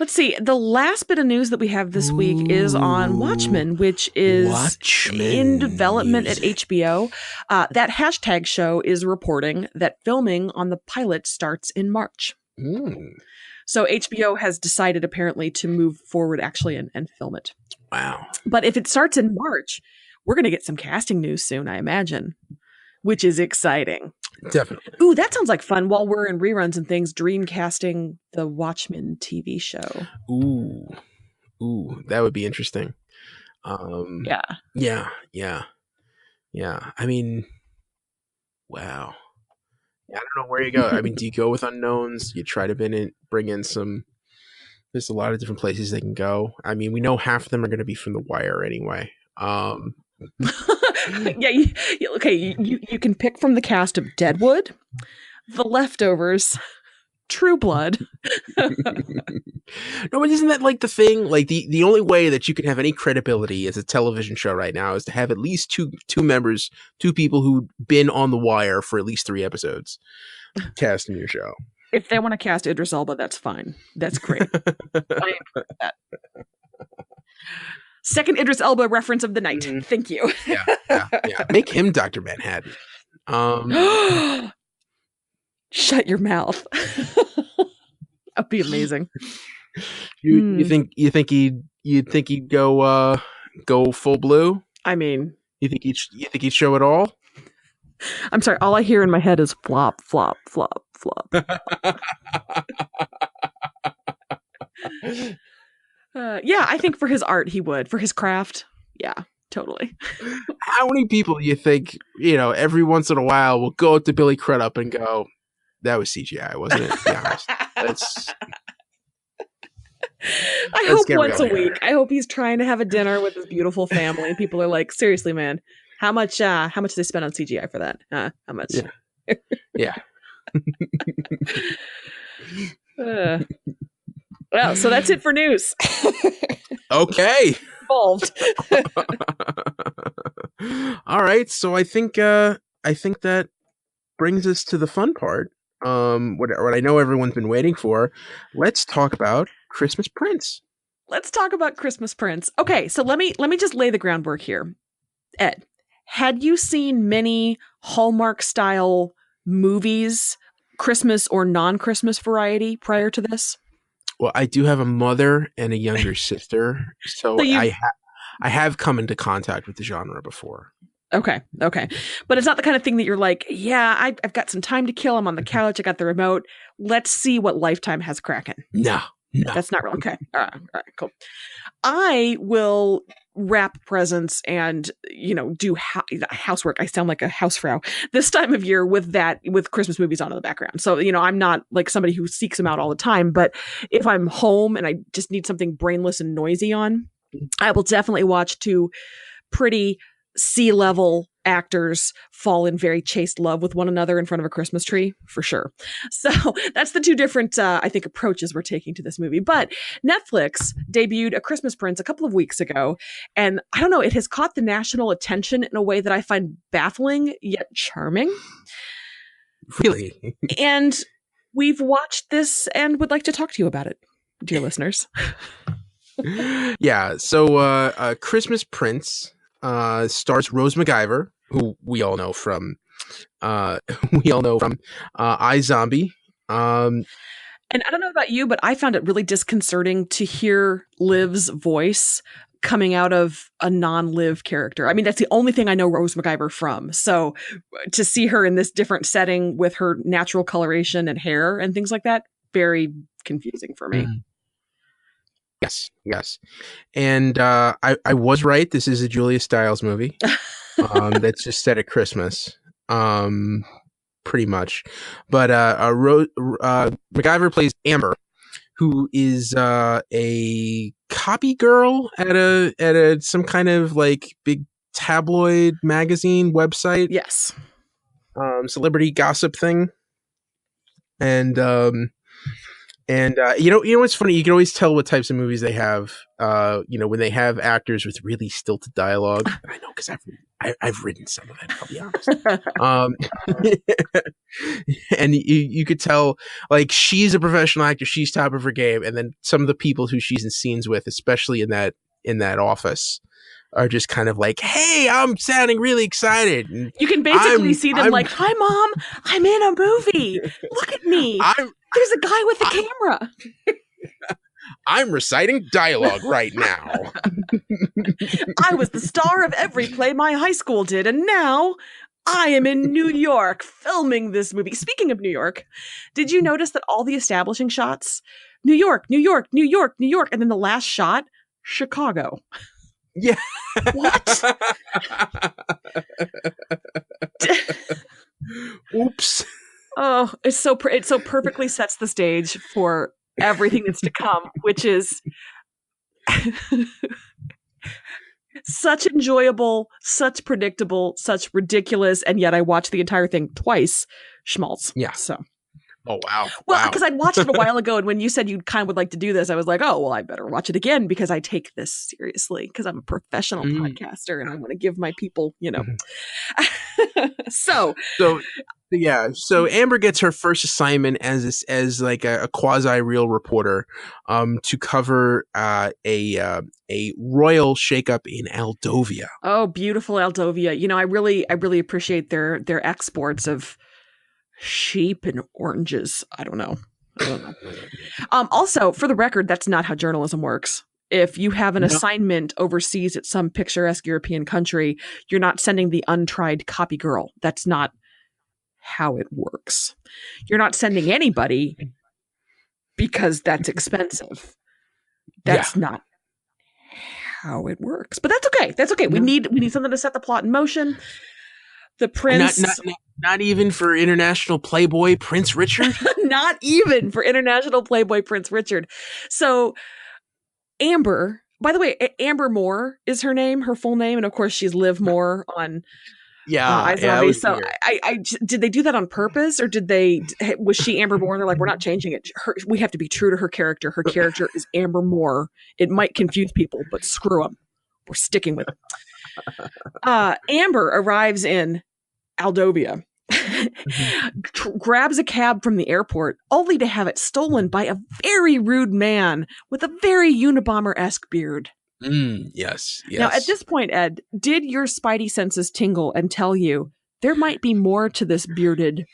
Let's see. The last bit of news that we have this week is on Watchmen, which is in development at HBO. That hashtag show is reporting that filming on the pilot starts in March. So HBO has decided apparently to move forward actually and film it. Wow. But if it starts in March, we're going to get some casting news soon, I imagine, which is exciting. Definitely. Ooh, that sounds like fun. While we're in reruns and things, dreamcasting the Watchmen TV show. Ooh, that would be interesting. Yeah. I mean, wow. I don't know where you go. I mean, do you go with unknowns? You try to bring in some. There's a lot of different places they can go. I mean, we know half of them are going to be from The Wire anyway. Yeah, you can pick from the cast of Deadwood, The Leftovers, True Blood. No, but isn't that like the thing? Like the only way that you can have any credibility as a television show right now is to have at least two people who've been on The Wire for at least 3 episodes casting your show. If they want to cast Idris Elba, that's fine. That's great. I approve that. Second Idris Elba reference of the night. Thank you. Yeah. Make him Dr. Manhattan. Shut your mouth. That'd be amazing. You think he'd go full blue? I mean, you think he'd show it all? I'm sorry. All I hear in my head is flop, flop, flop, flop. Yeah, I think for his art he would. For his craft, yeah, totally. How many people do you think, every once in a while will go up to Billy Crudup and go, that was CGI, wasn't it? Be honest. I hope once a week. I hope he's trying to have a dinner with his beautiful family and people are like, seriously, man, how much they spend on CGI for that? How much? Yeah. Well, so that's it for news. Okay. Involved. All right. So I think that brings us to the fun part. What I know everyone's been waiting for. Let's talk about Christmas Prince. Let's talk about Christmas Prince. Okay, so let me just lay the groundwork here. Ed, had you seen many Hallmark style movies, Christmas or non-Christmas variety, prior to this? Well, I do have a mother and a younger sister, so I have come into contact with the genre before. Okay. But it's not the kind of thing that you're like, yeah, I've got some time to kill. I'm on the couch. I got the remote. Let's see what Lifetime has cracking. No. That's not real. Okay. All right, cool. I will wrap presents and, do housework. I sound like a housefrau this time of year with Christmas movies on in the background. So, I'm not like somebody who seeks them out all the time, but if I'm home and I just need something brainless and noisy on, I will definitely watch 2 pretty C-level actors fall in very chaste love with one another in front of a Christmas tree, for sure. So that's the 2 different, I think, approaches we're taking to this movie. But Netflix debuted A Christmas Prince a couple of weeks ago, and I don't know, it has caught the national attention in a way that I find baffling yet charming. Really? And we've watched this and would like to talk to you about it, dear listeners. Yeah, so Christmas Prince stars Rose McIver, who we all know from iZombie. And I don't know about you, but I found it really disconcerting to hear Liv's voice coming out of a non-Liv character. I mean, that's the only thing I know Rose McIver from. So to see her in this different setting with her natural coloration and hair and things like that, very confusing for me. Yes. And I was right. This is a Julia Stiles movie that's just set at Christmas, pretty much. But McIver plays Amber, who is a copy girl at some kind of like big tabloid magazine website. Yes. And you know what's funny? You can always tell what types of movies they have. When they have actors with really stilted dialogue. I know because I've written some of it. I'll be honest. And you could tell, like, she's a professional actor. She's top of her game, and then some of the people who she's in scenes with, especially in that office, are just kind of like, "Hey, I'm sounding really excited." And you can basically see them like, "Hi, Mom, I'm in a movie. Look at me. There's a guy with a camera. I'm reciting dialogue right now. I was the star of every play my high school did, and now I am in New York filming this movie." Speaking of New York, did you notice that all the establishing shots, New York, New York, New York, New York, and then the last shot, Chicago? Yeah. What? Oops. Oh, it so perfectly sets the stage for everything that's to come, which is such enjoyable, such predictable, such ridiculous, and yet I watched the entire thing twice. Schmaltz. Yeah. So. Oh, wow. Well, because I'd watched it a while ago, and when you said you kind of would like to do this, I was like, oh, well, I better watch it again because I take this seriously because I'm a professional podcaster and I want to give my people, So Amber gets her first assignment as like a quasi real reporter, to cover a royal shakeup in Aldovia. Oh, beautiful Aldovia! I really appreciate their exports of sheep and oranges. I don't know. Also, for the record, that's not how journalism works. If you have an assignment overseas at some picturesque European country, you're not sending the untried copy girl. That's not how it works. You're not sending anybody because that's expensive. That's not how it works. But that's okay. That's okay. We need something to set the plot in motion. The prince, not even for international playboy Prince Richard. Not even for international playboy Prince Richard. So Amber, by the way, Amber Moore is her name, her full name, and of course she's Liv Moore on iZombie. So did they do that on purpose, or was she Amber Moore? And they're like, we're not changing it. We have to be true to her character. Her character is Amber Moore. It might confuse people, but screw them. We're sticking with it. Amber arrives in Aldovia, grabs a cab from the airport, only to have it stolen by a very rude man with a very Unabomber-esque beard. Yes. Now, at this point, Ed, did your spidey senses tingle and tell you there might be more to this bearded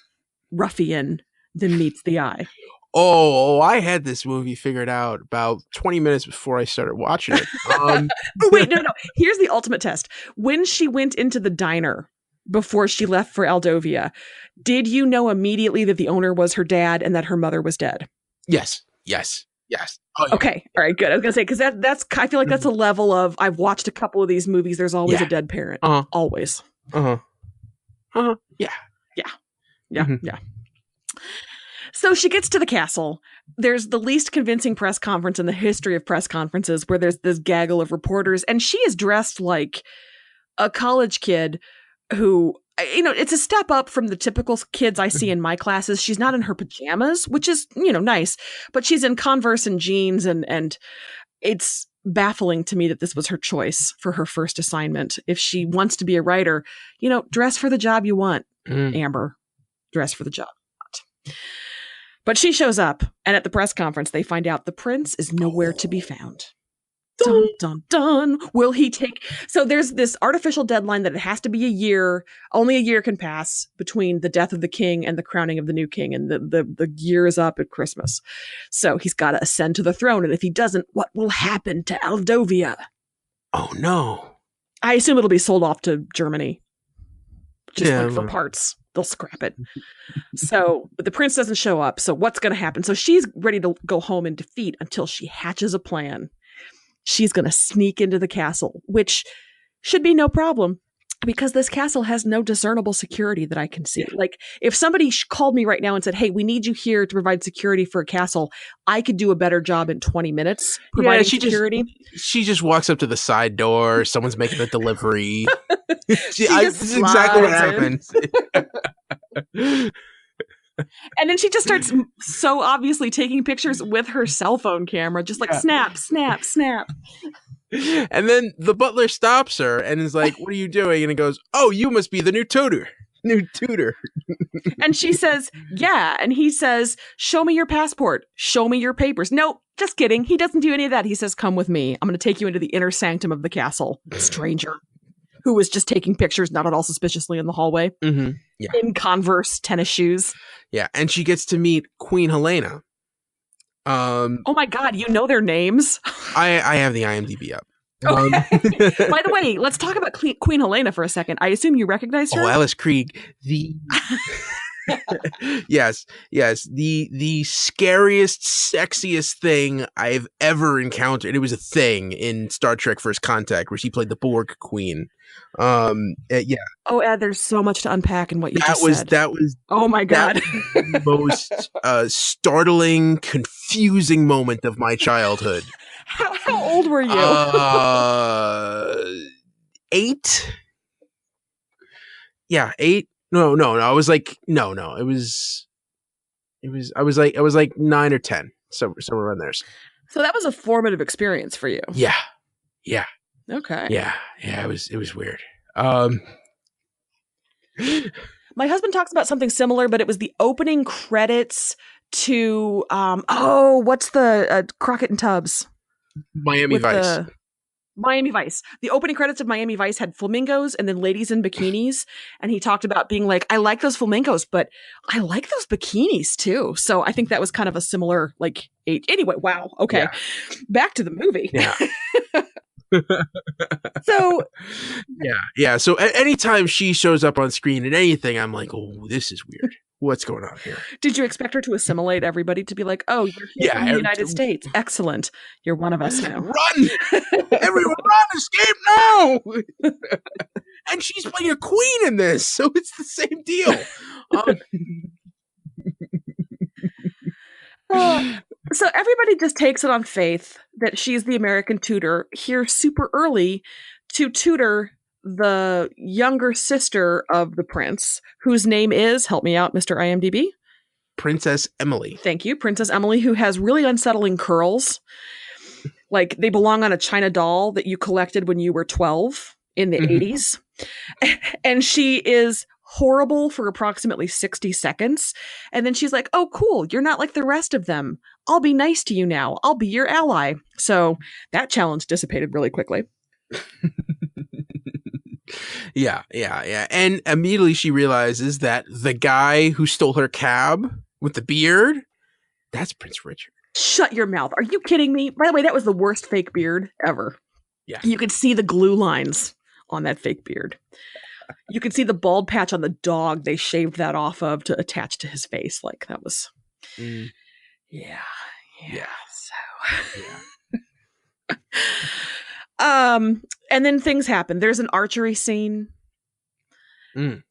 ruffian than meets the eye? Oh, I had this movie figured out about 20 minutes before I started watching it. Wait, no. Here's the ultimate test. When she went into the diner before she left for Aldovia, did you know immediately that the owner was her dad and that her mother was dead? Yes. Oh, yeah. Okay. All right, good. I was going to say, because that's I feel like that's a level of, I've watched a couple of these movies. There's always a dead parent. Always. Yeah. So she gets to the castle. There's the least convincing press conference in the history of press conferences where there's this gaggle of reporters, and she is dressed like a college kid who, it's a step up from the typical kids I see in my classes. She's not in her pajamas, which is, nice, but she's in Converse and jeans, and it's baffling to me that this was her choice for her first assignment. If she wants to be a writer, dress for the job you want, Amber. Dress for the job you want. But she shows up, and at the press conference, they find out the prince is nowhere to be found. Dun, dun, dun. Will he take... So there's this artificial deadline that it has to be a year. Only a year can pass between the death of the king and the crowning of the new king, and the year is up at Christmas. So he's got to ascend to the throne, and if he doesn't, what will happen to Aldovia? Oh, no. I assume it'll be sold off to Germany. Just for parts. They'll scrap it. So, but the prince doesn't show up. So what's going to happen? So she's ready to go home in defeat until she hatches a plan. She's going to sneak into the castle, which should be no problem because this castle has no discernible security that I can see. Like if somebody called me right now and said, hey, we need you here to provide security for a castle, I could do a better job in 20 minutes providing security. She just walks up to the side door. Someone's making a delivery. This is exactly what happens. And then she just starts so obviously taking pictures with her cell phone camera, just like snap, snap, snap. And then the butler stops her and is like, "What are you doing?" And he goes, "Oh, you must be the new tutor." And she says, "Yeah." And he says, "Show me your passport. Show me your papers." No, just kidding. He doesn't do any of that. He says, "Come with me. I'm going to take you into the inner sanctum of the castle." Stranger who was just taking pictures, not at all suspiciously, in the hallway. Mm-hmm. Yeah. In Converse tennis shoes. Yeah. And she gets to meet Queen Helena. Oh my God, you know their names? I have the IMDb up. By the way, let's talk about Queen Helena for a second. I assume you recognize her? Oh, Alice Krieg. Yes. The scariest, sexiest thing I've ever encountered. It was a thing in Star Trek First Contact where she played the Borg Queen. Yeah. Oh, Ed, there's so much to unpack in what you just said. That was. Oh my God. The most startling, confusing moment of my childhood. How old were you? 8. Yeah, 8. No. I was like, no. It was. I was like 9 or 10. Somewhere around there. So that was a formative experience for you. Yeah. Okay. Yeah. It was weird. My husband talks about something similar, but it was the opening credits to what's the Crockett and Tubbs? Miami Vice. Miami Vice. The opening credits of Miami Vice had flamingos and then ladies in bikinis. And he talked about being like, I like those flamingos, but I like those bikinis too. So I think that was kind of a similar like age. Anyway, wow. Okay. Yeah. Back to the movie. Yeah. So So anytime she shows up on screen in anything, I'm like, oh, this is weird. What's going on here? Did you expect her to assimilate everybody to be like, oh, you're here from the United States. Excellent. You're one of us now. Run! Everyone run! Escape now! And she's playing a queen in this, so it's the same deal. So everybody just takes it on faith that she's the American tutor here super early to tutor the younger sister of the prince, whose name is, help me out, Mr. IMDb. Princess Emily. Thank you. Princess Emily, who has really unsettling curls. Like they belong on a China doll that you collected when you were 12 in the 80s. And she is horrible for approximately 60 seconds. And then she's like, oh, cool. You're not like the rest of them. I'll be nice to you now. I'll be your ally. So that challenge dissipated really quickly. Yeah. And immediately she realizes that the guy who stole her cab with the beard, that's Prince Richard. Shut your mouth. Are you kidding me? By the way, that was the worst fake beard ever. Yeah. You could see the glue lines on that fake beard. You could see the bald patch on the dog they shaved that off of to attach to his face. Like that was Yeah. So and then things happen. There's an archery scene.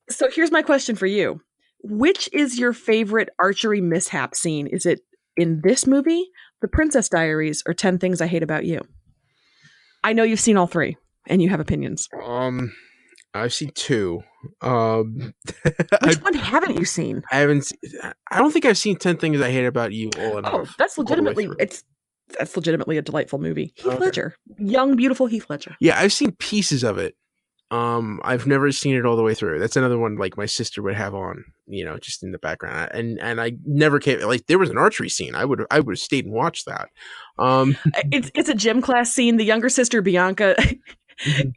So here's my question for you. Which is your favorite archery mishap scene? Is it in this movie, The Princess Diaries, or 10 Things I Hate About You? I know you've seen all three and you have opinions. I've seen 2. Which one haven't you seen? I don't think I've seen 10 Things I Hate About You all enough. Oh, that's legitimately that's legitimately a delightful movie. Heath Ledger. Young, beautiful Heath Ledger. Yeah, I've seen pieces of it. I've never seen it all the way through. That's another one like my sister would have on, just in the background. And I never came, like there was an archery scene. I would have stayed and watched that. It's a gym class scene. The younger sister, Bianca,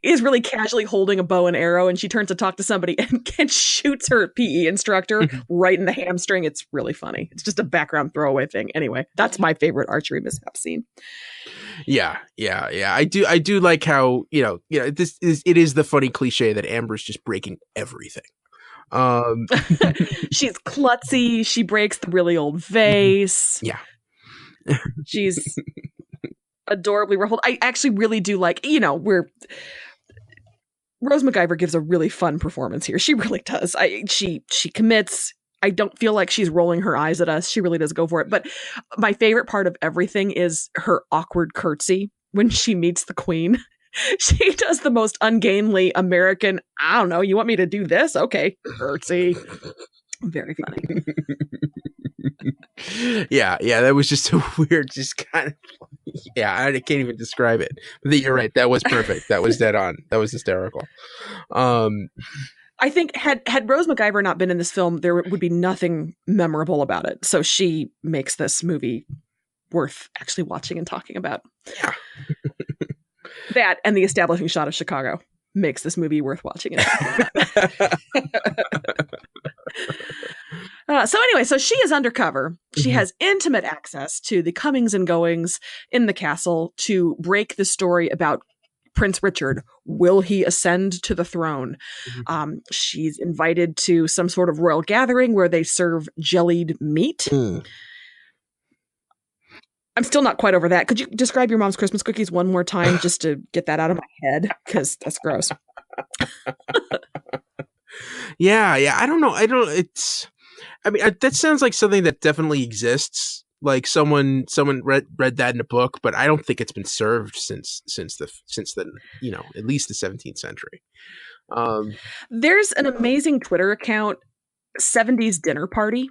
is really casually holding a bow and arrow, and she turns to talk to somebody and shoots her PE instructor right in the hamstring. It's really funny. It's just a background throwaway thing. Anyway, that's my favorite archery mishap scene. Yeah. I do like how, it is the funny cliche that Amber's just breaking everything. She's klutzy. She breaks the really old vase. Yeah. She's adorably ruffled. I actually really do like, Rose McIver gives a really fun performance here. She really does. She commits. I don't feel like she's rolling her eyes at us. She really does go for it. But my favorite part of everything is her awkward curtsy when she meets the queen. She does the most ungainly American, I don't know, you want me to do this? Okay, curtsy. Very funny. Yeah, that was just a weird, just kind of, I can't even describe it. But you're right, that was perfect. That was dead on. That was hysterical. I think had Rose McIver not been in this film, there would be nothing memorable about it. So she makes this movie worth actually watching and talking about. Yeah. That and the establishing shot of Chicago makes this movie worth watching and talking about. So anyway, so she is undercover. She has intimate access to the comings and goings in the castle to break the story about Prince Richard. Will he ascend to the throne? She's invited to some sort of royal gathering where they serve jellied meat. I'm still not quite over that. Could you describe your mom's Christmas cookies one more time just to get that out of my head? Because that's gross. Yeah. I don't know. That sounds like something that definitely exists. Like someone read that in a book, but I don't think it's been served since the at least the 17th century. There's an amazing Twitter account, 70s Dinner Party,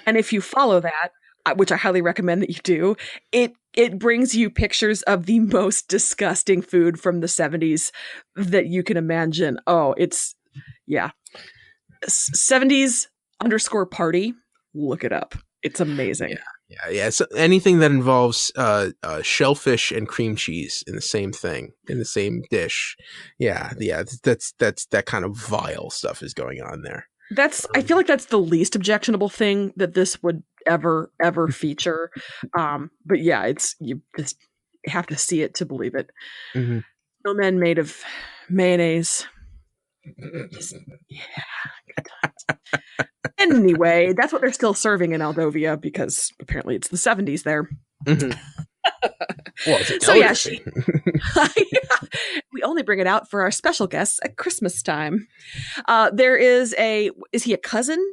and if you follow that, which I highly recommend that you do, it brings you pictures of the most disgusting food from the 70s that you can imagine. Oh, it's 70s_party. Look it up. It's amazing. Yeah. So anything that involves shellfish and cream cheese in the same thing, in the same dish. Yeah. That's that kind of vile stuff is going on there. I feel like that's the least objectionable thing that this would ever feature. But yeah, you just have to see it to believe it. Snowmen made of mayonnaise. Anyway, that's what they're still serving in Aldovia because apparently it's the 70s there. Well, so yeah, we only bring it out for our special guests at Christmas time. There is he a cousin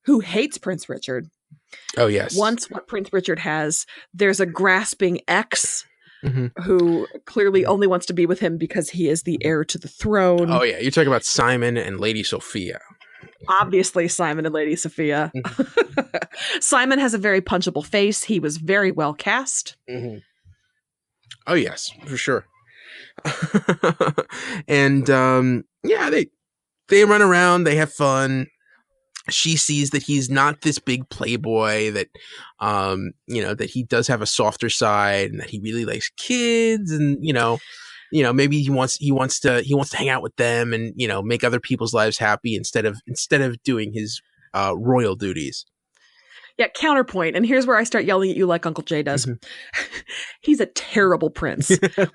who hates Prince Richard? Oh yes. Wants what Prince Richard has. There's a grasping ex who clearly only wants to be with him because he is the heir to the throne. Oh yeah, you're talking about Simon and Lady Sophia. Obviously, Simon and Lady Sophia. Simon has a very punchable face. He was very well cast. Oh yes, for sure. And they run around. They have fun. She sees that he's not this big playboy, that that he does have a softer side, and that he really likes kids, and maybe he wants to hang out with them and make other people's lives happy instead of doing his royal duties. Yeah, counterpoint. And here's where I start yelling at you like Uncle Jay does. He's a terrible prince.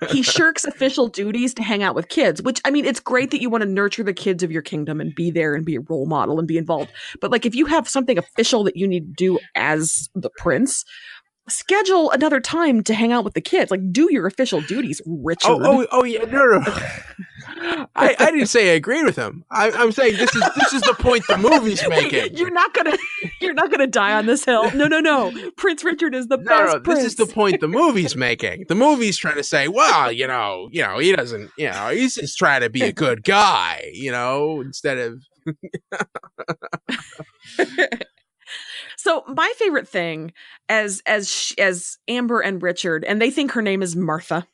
He shirks official duties to hang out with kids, which, I mean, it's great that you want to nurture the kids of your kingdom and be there and be a role model and be involved. But like, if you have something official that you need to do as the prince, schedule another time to hang out with the kids. Like, do your official duties, Richard. Oh yeah, no. I didn't say I agreed with him. I'm saying this is the point the movie's making. You're not gonna die on this hill. No. Prince Richard is the best prince. This is the point the movie's making. The movie's trying to say, well, he doesn't, he's just trying to be a good guy, instead of. So my favorite thing as Amber and Richard, and they think her name is Martha.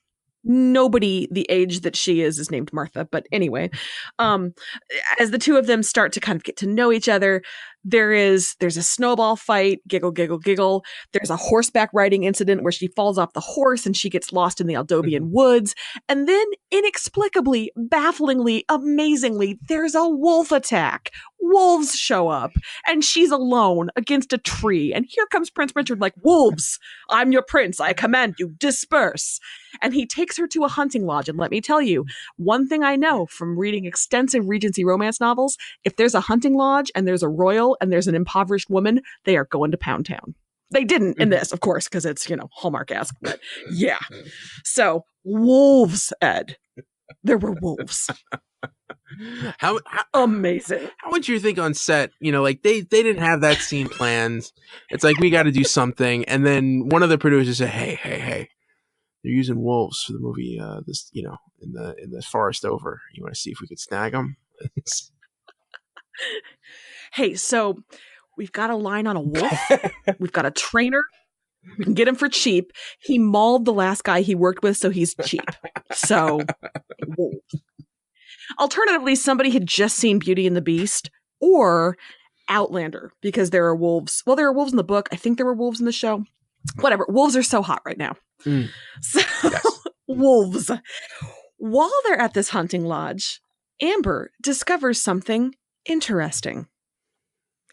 Nobody the age that she is named Martha. But anyway, as the two of them start to kind of get to know each other, there's a snowball fight, giggle, giggle, giggle. There's a horseback riding incident where she falls off the horse and she gets lost in the Aldobian woods. And then inexplicably, bafflingly, amazingly, there's a wolf attack. Wolves show up and she's alone against a tree. And here comes Prince Richard like, wolves, I'm your prince. I command you, disperse. And he takes her to a hunting lodge. And let me tell you, one thing I know from reading extensive Regency romance novels, if there's a hunting lodge and there's a royal and there's an impoverished woman, they are going to Pound Town. They didn't in this, of course, because it's, Hallmark-esque, but yeah. So wolves, Ed. There were wolves. How amazing. How would you think on set, like they didn't have that scene planned. It's like, we got to do something. And then one of the producers said, hey, they're using wolves for the movie, in the forest over. You want to see if we could snag them? Hey, so we've got a line on a wolf. We've got a trainer. We can get him for cheap. He mauled the last guy he worked with, so he's cheap. So, wolves. Alternatively, somebody had just seen Beauty and the Beast or Outlander, because there are wolves. Well, there are wolves in the book. I think there were wolves in the show. Whatever. Wolves are so hot right now. So, yes. Wolves. While they're at this hunting lodge, Amber discovers something interesting.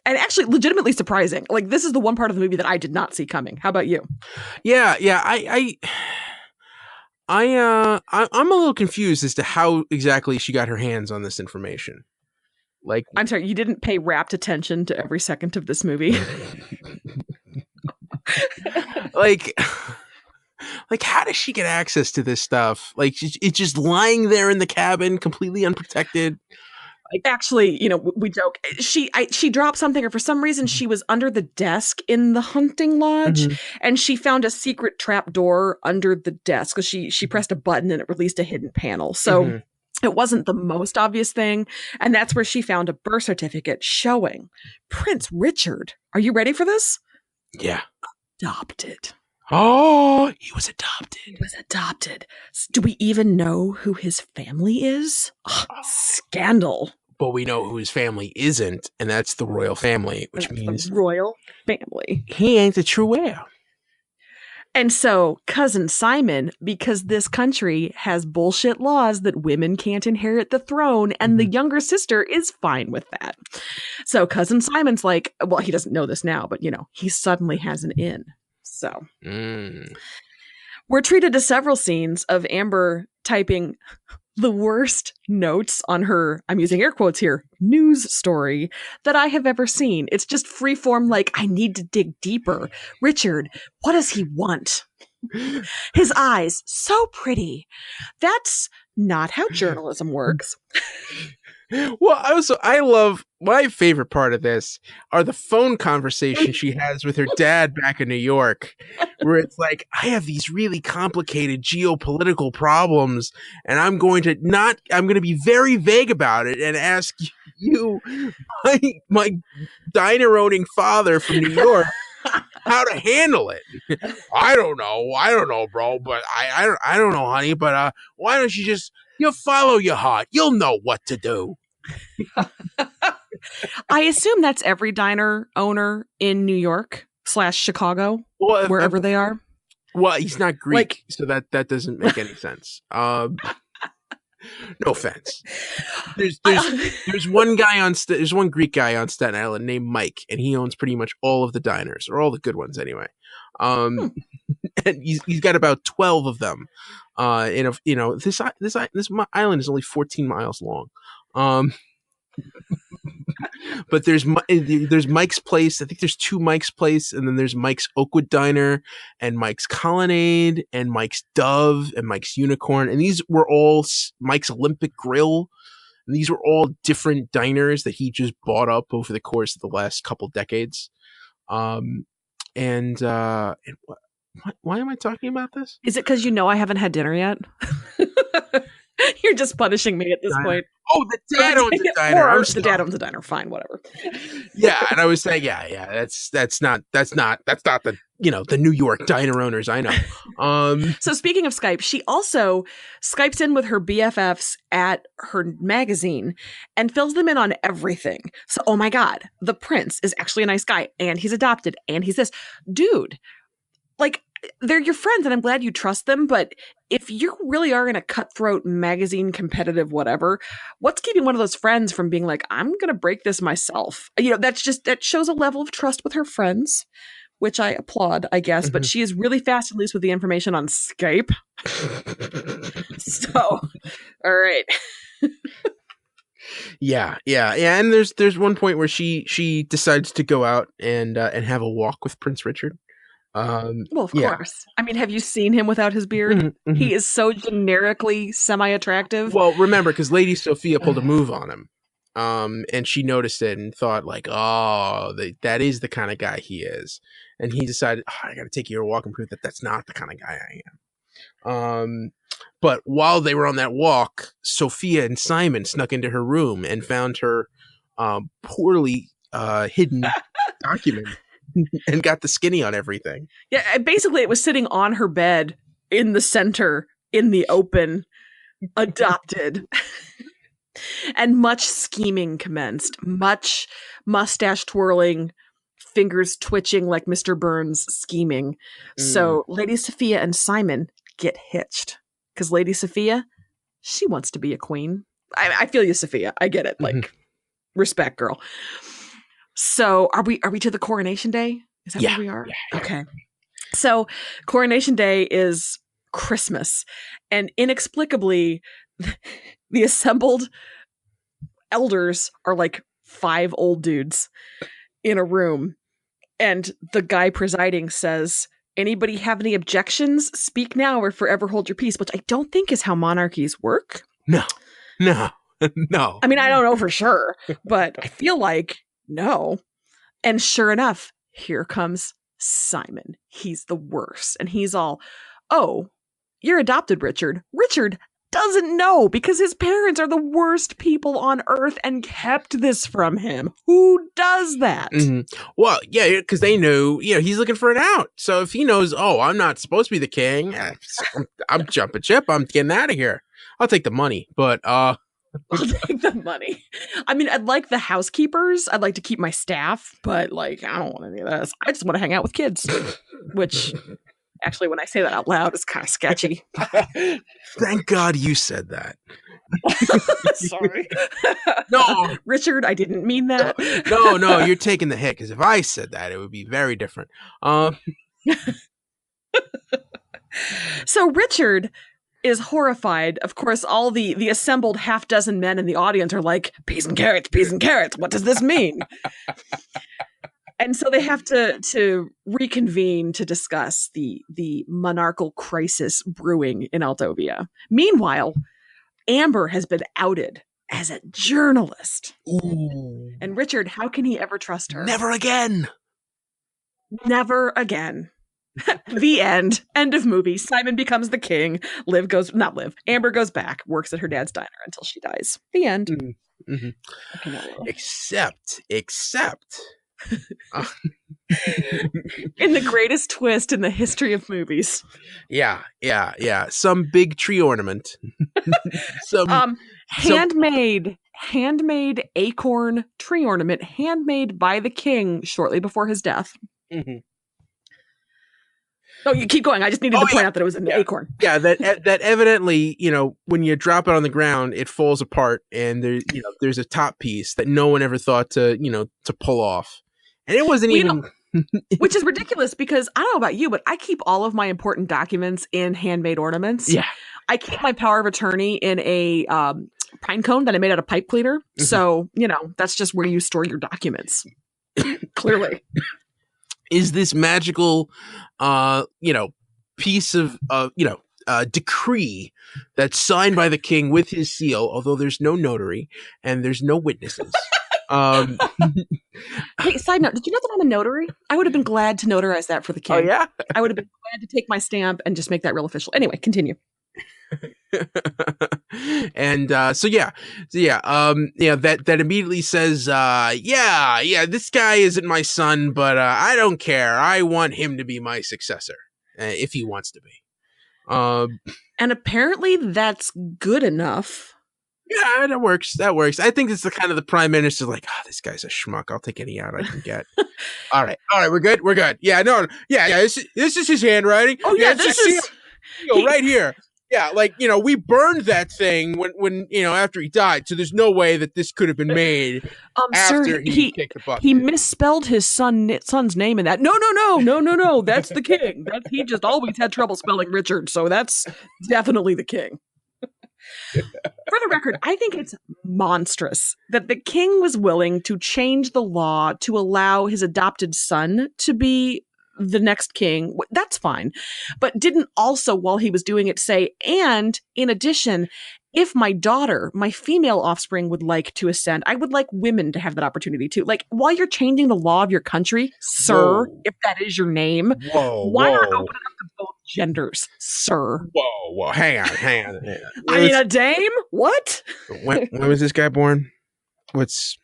And actually legitimately surprising. Like, this is the one part of the movie that I did not see coming. How about you? Yeah. I'm a little confused as to how exactly she got her hands on this information. Like, I'm sorry, you didn't pay rapt attention to every second of this movie. like how does she get access to this stuff? Like, it's just lying there in the cabin, completely unprotected. Actually, we joke. She dropped something, or for some reason she was under the desk in the hunting lodge, and she found a secret trap door under the desk because she pressed a button and it released a hidden panel. So it wasn't the most obvious thing, and that's where she found a birth certificate showing Prince Richard. Are you ready for this? Yeah. Adopted. Oh, he was adopted. He was adopted. Do we even know who his family is? Scandal. But we know who his family isn't, and that's the royal family, which means the royal family. He ain't the true heir. And so, Cousin Simon, because this country has bullshit laws that women can't inherit the throne, and the younger sister is fine with that. So Cousin Simon's like, well, he doesn't know this now, but he suddenly has an in. So we're treated to several scenes of Amber typing the worst notes on her, I'm using air quotes here, news story that I have ever seen. It's just freeform, like, I need to dig deeper. Richard, what does he want? His eyes, so pretty. That's not how journalism works. Well, I love, my favorite part of this are the phone conversations she has with her dad back in New York, where it's like, I have these really complicated geopolitical problems, and I'm going to be very vague about it and ask you, my diner-owning father from New York, how to handle it. I don't know, bro, but I don't know, honey, but why don't you just, follow your heart. You'll know what to do. I assume that's every diner owner in New York / Chicago, wherever they are. Well, he's not Greek, so that doesn't make any sense. No offense. There's one guy there's one Greek guy on Staten Island named Mike, and he owns pretty much all of the diners, or all the good ones anyway. And he's got about 12 of them. This island is only 14 miles long. But there's Mike's Place. I think there's 2 Mike's Place, and then there's Mike's Oakwood Diner, and Mike's Colonnade, and Mike's Dove, and Mike's Unicorn, and these were all Mike's Olympic Grill. And these were all different diners that he just bought up over the course of the last couple decades. Why am I talking about this? Is it because I haven't had dinner yet? You're just punishing me at this point. Oh, the dad owns a diner. Or the dad owns a diner. Fine, whatever. Yeah, and I was saying, that's not the the New York diner owners I know. So speaking of Skype, she also Skypes in with her BFFs at her magazine and fills them in on everything. So, oh my God, the prince is actually a nice guy, and he's adopted, and he's this dude. Like, they're your friends, and I'm glad you trust them, but if you really are in a cutthroat magazine competitive whatever, what's keeping one of those friends from being like, I'm going to break this myself? That shows a level of trust with her friends, which I applaud, I guess, but she is really fast and loose with the information on Skype. So, all right. Yeah, and there's one point where she decides to go out and have a walk with Prince Richard. Well, of course. I mean, have you seen him without his beard? He is so generically semi-attractive. Well, remember, because Lady Sophia pulled a move on him, and she noticed it and thought, like, that is the kind of guy he is. And he decided, I got to take you for a walk and prove that that's not the kind of guy I am. But while they were on that walk, Sophia and Simon snuck into her room and found her poorly hidden document and got the skinny on everything. Yeah, basically it was sitting on her bed in the center, in the open, adopted. And much scheming commenced. Much mustache twirling, fingers twitching like Mr. Burns scheming. So Lady Sophia and Simon get hitched. Because Lady Sophia, she wants to be a queen. I feel you, Sophia. I get it. Like, respect, girl. So are we to the coronation day? Is that where we are? Yeah. Okay. So coronation day is Christmas. And inexplicably, the assembled elders are like 5 old dudes in a room. And the guy presiding says, anybody have any objections? Speak now or forever hold your peace, which I don't think is how monarchies work. No. I mean, I don't know for sure, but I feel like no. And sure enough, here comes Simon. He's the worst. And he's all, oh, you're adopted, Richard. Richard doesn't know because his parents are the worst people on earth and kept this from him. Who does that? Well, yeah, because they knew, he's looking for an out. So if he knows, oh, I'm not supposed to be the king, I'm jumping ship. I'm getting out of here. I'll take the money, but I'll take the money. I mean, I'd like the housekeepers. I'd like to keep my staff, but like, I don't want any of this. I just want to hang out with kids, which actually, when I say that out loud, it's kind of sketchy. Thank God you said that. Sorry. No, Richard, I didn't mean that. No, you're taking the hit because if I said that, it would be very different. So Richard is horrified. Of course, all the assembled half dozen men in the audience are like, peas and carrots, peas and carrots. What does this mean? And so they have to reconvene to discuss the monarchical crisis brewing in Aldovia. Meanwhile, Amber has been outed as a journalist. Ooh. And Richard, how can he ever trust her? Never again. Never again. The end. End of movie. Simon becomes the king. Amber goes back, works at her dad's diner until she dies. The end. Except. In the greatest twist in the history of movies. Yeah. Some big tree ornament. Handmade acorn tree ornament, handmade by the king shortly before his death. Oh, you keep going. I just needed to point out that it was an acorn. Yeah, that evidently, when you drop it on the ground, it falls apart, and there's a top piece that no one ever thought to pull off. And it wasn't even... Which is ridiculous because I don't know about you, but I keep all of my important documents in handmade ornaments. Yeah. I keep my power of attorney in a pine cone that I made out of pipe cleaner. So, that's just where you store your documents. Clearly. Is this magical, piece of, decree that's signed by the king with his seal, although there's no notary and there's no witnesses. Hey, side note, did you know that I'm a notary? I would have been glad to notarize that for the king. Oh, yeah? I would have been glad to take my stamp and just make that real official. Anyway, continue. And that immediately says, this guy isn't my son, but I don't care. I want him to be my successor, if he wants to be. And apparently that's good enough. Yeah, that works. I think it's the kind of the prime minister's like, this guy's a schmuck. I'll take any out I can get. All right, we're good. Yeah, no, yeah. This is his handwriting. Oh yeah, this is right here. Yeah, we burned that thing when after he died. So there's no way that this could have been made after sir, he kicked the bucket. He misspelled his son's name in that. No. That's the king. He just always had trouble spelling Richard, so that's definitely the king. For the record, I think it's monstrous that the king was willing to change the law to allow his adopted son to be the next king. That's fine. But didn't also, while he was doing it, say, and in addition, if my daughter, my female offspring would like to ascend, I would like women to have that opportunity too. Like, while you're changing the law of your country, sir, if that is your name, why not open it up to both genders, sir? Whoa, hang on. I mean, a dame? What? When was this guy born? What's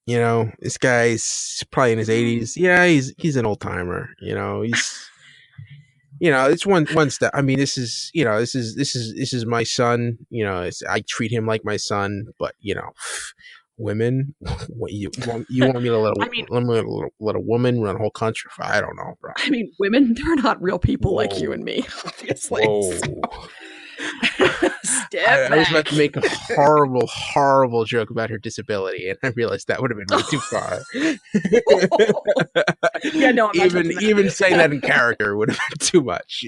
You know, this guy's probably in his 80s. Yeah, he's an old timer. You know, it's one step. I mean, this is my son. You know, I treat him like my son. But women, what you want me to let a woman run a whole country? I don't know, bro. I mean, women, they're not real people like you and me, obviously. Whoa. I was about to make a horrible joke about her disability, and I realized that would have been way too far. Yeah, no, I'm even saying that in character would have been too much.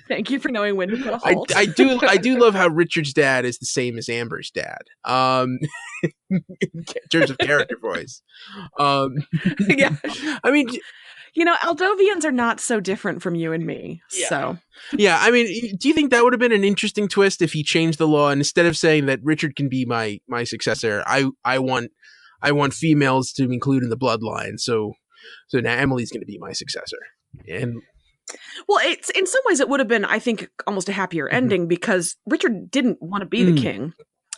Thank you for knowing when to put a halt. I do love how Richard's dad is the same as Amber's dad. In terms of character voice. Yeah. I mean, Aldovians are not so different from you and me. Yeah. So, yeah, I mean, do you think that would have been an interesting twist if he changed the law and instead of saying that Richard can be my successor, I want females to include in the bloodline. So now Emily's going to be my successor. And well, it's in some ways it would have been, I think, almost a happier ending because Richard didn't want to be the king.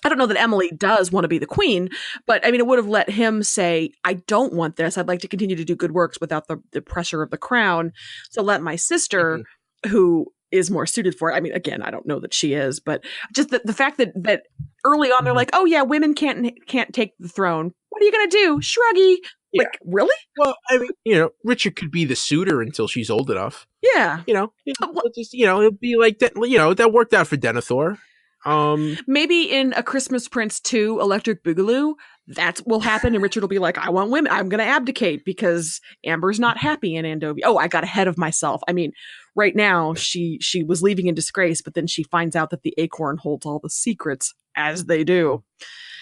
I don't know that Emily does want to be the queen, but I mean, it would have let him say, I don't want this. I'd like to continue to do good works without the pressure of the crown. So let my sister, who is more suited for it. I mean, again, I don't know that she is, but just the fact that early on, they're like, oh yeah, women can't take the throne. What are you going to do? Shruggy. Yeah. Like, really? Well, I mean, Richard could be the suitor until she's old enough. Yeah. It'll be like that, that worked out for Denethor. Maybe in A Christmas Prince 2, Electric Boogaloo, that will happen, and Richard will be like, I want women. I'm going to abdicate because Amber's not happy in Andovia. Oh, I got ahead of myself. I mean, right now, she was leaving in disgrace, but then she finds out that the acorn holds all the secrets, as they do.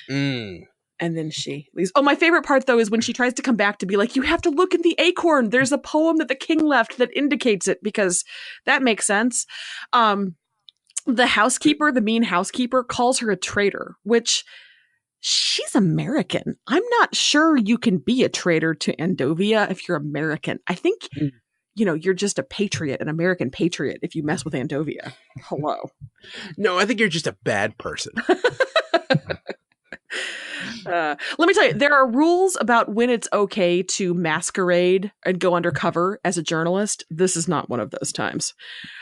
And then she leaves. Oh, my favorite part, though, is when she tries to come back to be like, you have to look in the acorn. There's a poem that the king left that indicates it, because that makes sense. The housekeeper, the mean housekeeper, calls her a traitor, which she's American. I'm not sure you can be a traitor to Andovia if you're American. I think, you're just a patriot, an American patriot, if you mess with Andovia. Hello. No, I think you're just a bad person. Let me tell you, there are rules about when it's okay to masquerade and go undercover as a journalist. This is not one of those times.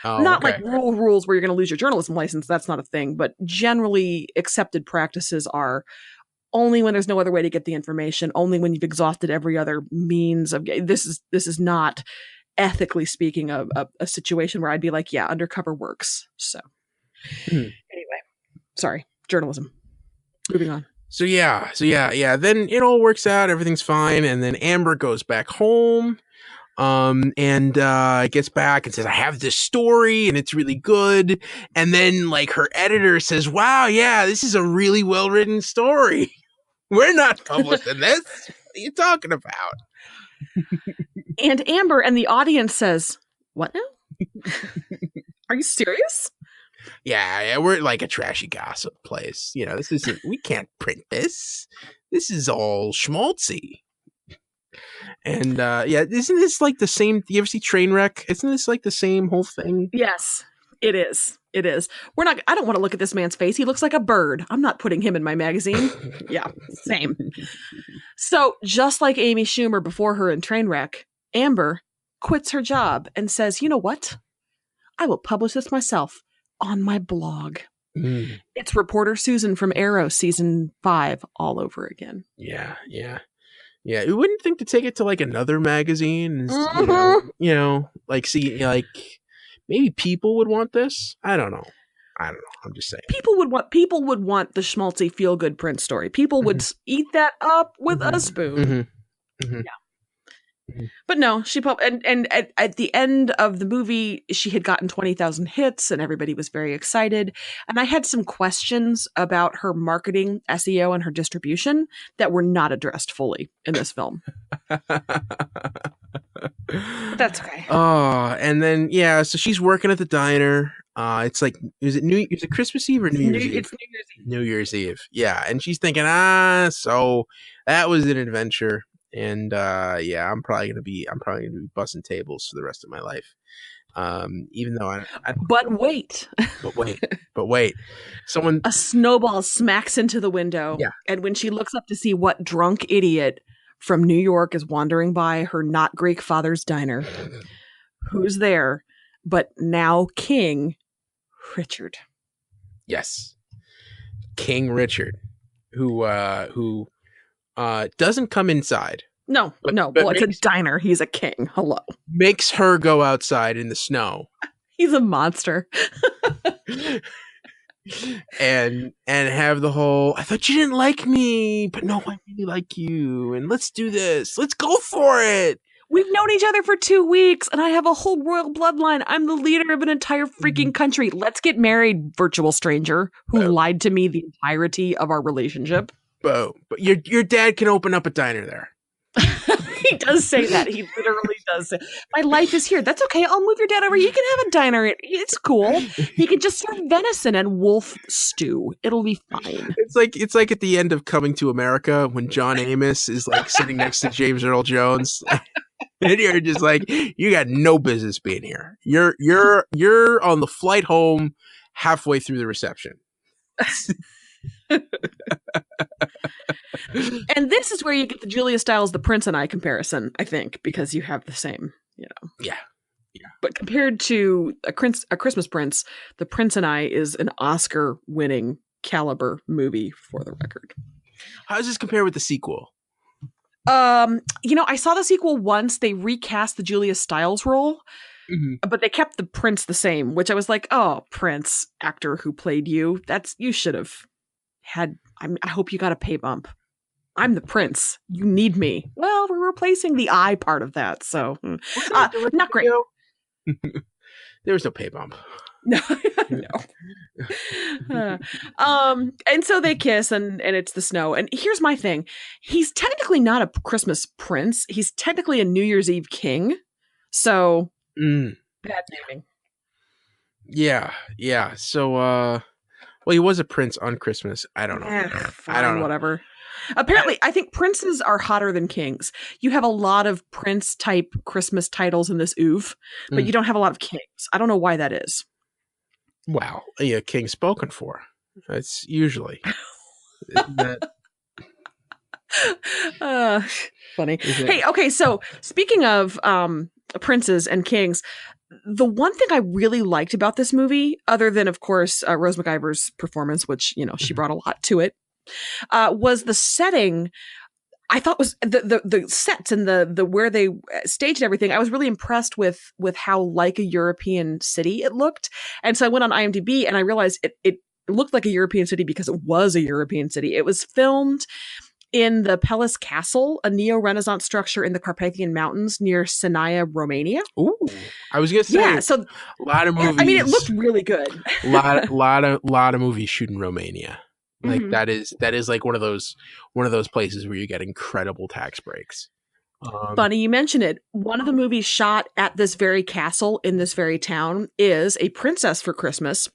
Not like rules where you're going to lose your journalism license. That's not a thing. But generally accepted practices are only when there's no other way to get the information, only when you've exhausted every other means of this is not, ethically speaking, a situation where I'd be like, yeah, undercover works. So anyway, sorry, journalism. Moving on. So yeah. Then it all works out. Everything's fine. And then Amber goes back home and gets back and says, I have this story and it's really good. And then like her editor says, wow, yeah, this is a really well-written story. We're not publishing this. What are you talking about? And Amber and the audience says, what now? Are you serious? Yeah, we're like a trashy gossip place. This isn't, we can't print this. This is all schmaltzy. And isn't this like the same? Do you ever see Trainwreck? Isn't this like the same whole thing? Yes, it is. It is. I don't want to look at this man's face. He looks like a bird. I'm not putting him in my magazine. Yeah, same. So just like Amy Schumer before her in Trainwreck, Amber quits her job and says, you know what? I will publish this myself. On my blog. It's reporter Susan from Arrow season 5 all over again. Yeah. You wouldn't think to take it to like another magazine, like see, like maybe People would want this. I don't know. I'm just saying. People would want the schmaltzy feel good Prince story. People would eat that up with a spoon. Yeah. But no, she and at the end of the movie, she had gotten 20,000 hits and everybody was very excited. And I had some questions about her marketing, SEO, and her distribution that were not addressed fully in this film. But that's okay. Oh, and then, so she's working at the diner. It's like, is it Christmas Eve or New Year's Eve? It's New Year's Eve. Yeah. And she's thinking, so that was an adventure. And I'm probably gonna be bussing tables for the rest of my life. Even though I But wait. but wait. Someone A snowball smacks into the window. Yeah. And when she looks up to see what drunk idiot from New York is wandering by her not Greek father's diner, who's there but now King Richard. Yes. King Richard, who doesn't come inside. No. But Well, it's a diner. He's a king. Hello. Makes her go outside in the snow. He's a monster. and have the whole, I thought you didn't like me, but no, I really like you. And let's do this. Let's go for it. We've known each other for 2 weeks, and I have a whole royal bloodline. I'm the leader of an entire freaking country. Let's get married, virtual stranger who lied to me the entirety of our relationship. But your dad can open up a diner there. He does say that. He literally does say, my life is here. That's okay. I'll move your dad over. You can have a diner. It's cool. He can just serve venison and wolf stew. It'll be fine. It's like at the end of Coming to America when John Amos is like sitting next to James Earl Jones. And you're just like, you got no business being here. You're on the flight home halfway through the reception. And this is where you get the Julia Stiles, The Prince and I comparison, I think, because you have the same, Yeah. But compared to a Christmas Prince, The Prince and I is an Oscar-winning caliber movie, for the record. How does this compare with the sequel? I saw the sequel once. They recast the Julia Stiles role, but they kept the Prince the same, which I was like, oh, Prince, actor who played you, you should have had, I hope you got a pay bump. I'm the Prince. You need me. Well, we're replacing the I part of that, so not great. There was no pay bump. No. And so they kiss and it's the snow. And here's my thing. He's technically not a Christmas prince. He's technically a New Year's Eve king. So bad naming. Yeah. So well, he was a prince on Christmas. I don't know. Fine, I don't know. Whatever. Apparently, I think princes are hotter than kings. You have a lot of prince type Christmas titles in this oeuvre, but you don't have a lot of kings. I don't know why that is. Wow. Yeah, king spoken for. That's usually. Funny. Hey, okay, so speaking of princes and kings, the one thing I really liked about this movie, other than, of course, Rose McIver's performance, which, she brought a lot to it, was the setting. I thought was the sets and the where they staged everything. I was really impressed with how like a European city it looked. And so I went on IMDb and I realized it looked like a European city because it was a European city. It was filmed in the Palace Castle, a neo-Renaissance structure in the Carpathian Mountains near Sinaia, Romania. Ooh, I was gonna say, so a lot of movies. I mean, it looked really good. lot of movies shoot in Romania. Like that is like one of those places where you get incredible tax breaks. Funny you mention it. One of the movies shot at this very castle in this very town is A Princess for Christmas,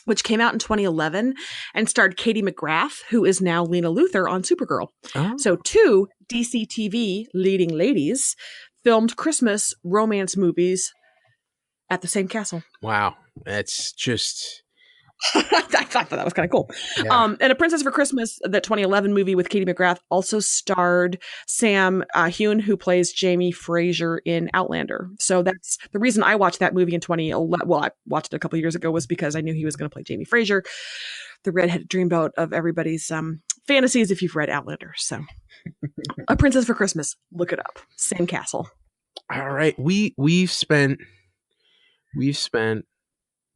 which came out in 2011 and starred Katie McGrath, who is now Lena Luthor on Supergirl. Oh. So 2 DC TV leading ladies filmed Christmas romance movies at the same castle. Wow. That's just... I thought that was kind of cool. Yeah. And A Princess for Christmas, the 2011 movie with Katie McGrath, also starred Sam Heughan, who plays Jamie Fraser in Outlander. So that's the reason I watched that movie in 2011. Well, I watched it a couple years ago was because I knew he was going to play Jamie Fraser, the redheaded dreamboat of everybody's fantasies if you've read Outlander. So A Princess for Christmas, look it up. Same castle. All right. We've spent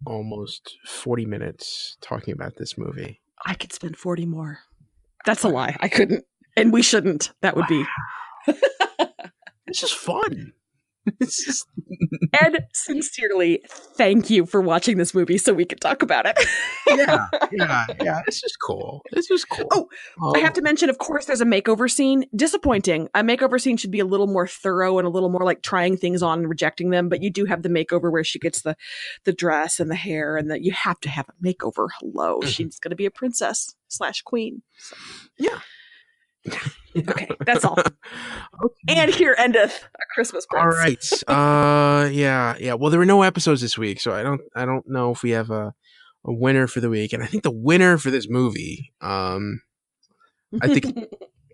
almost 40 minutes talking about this movie. I could spend 40 more. That's a lie. I couldn't. And we shouldn't. That would be. It's just fun. It's just... Ed, sincerely, thank you for watching this movie so we could talk about it. Yeah. It's just cool. Oh, I have to mention, of course, there's a makeover scene. Disappointing. A makeover scene should be a little more thorough and a little more like trying things on and rejecting them. But you do have the makeover where she gets the dress and the hair, and that you have to have a makeover. Hello, she's going to be a princess / queen. So. Yeah. Okay, that's all. And here endeth A Christmas Prince. All right. Yeah. Well, there were no episodes this week, so I don't know if we have a winner for the week. And I think the winner for this movie, I think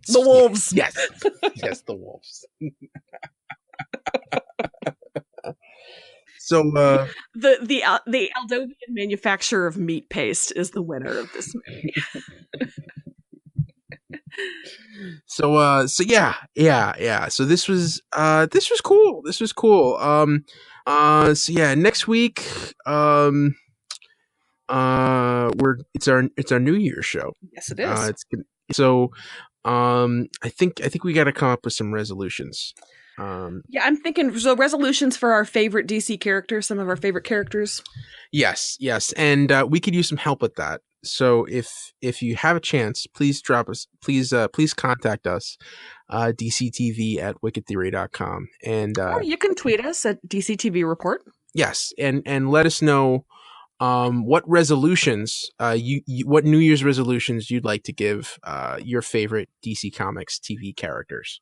the wolves. Yes, the wolves. So the Aldovian manufacturer of meat paste is the winner of this movie. So yeah. So this was cool. So yeah, next week it's our New Year's show. Yes, it is. I think we got to come up with some resolutions. Yeah, I'm thinking resolutions for our favorite DC characters, some of our favorite characters. Yes, and we could use some help with that. So if you have a chance, please contact us, dctv@wickedtheory.com, and or you can tweet us at DCTV Report. Yes, and let us know what resolutions what New Year's resolutions you'd like to give your favorite DC Comics TV characters.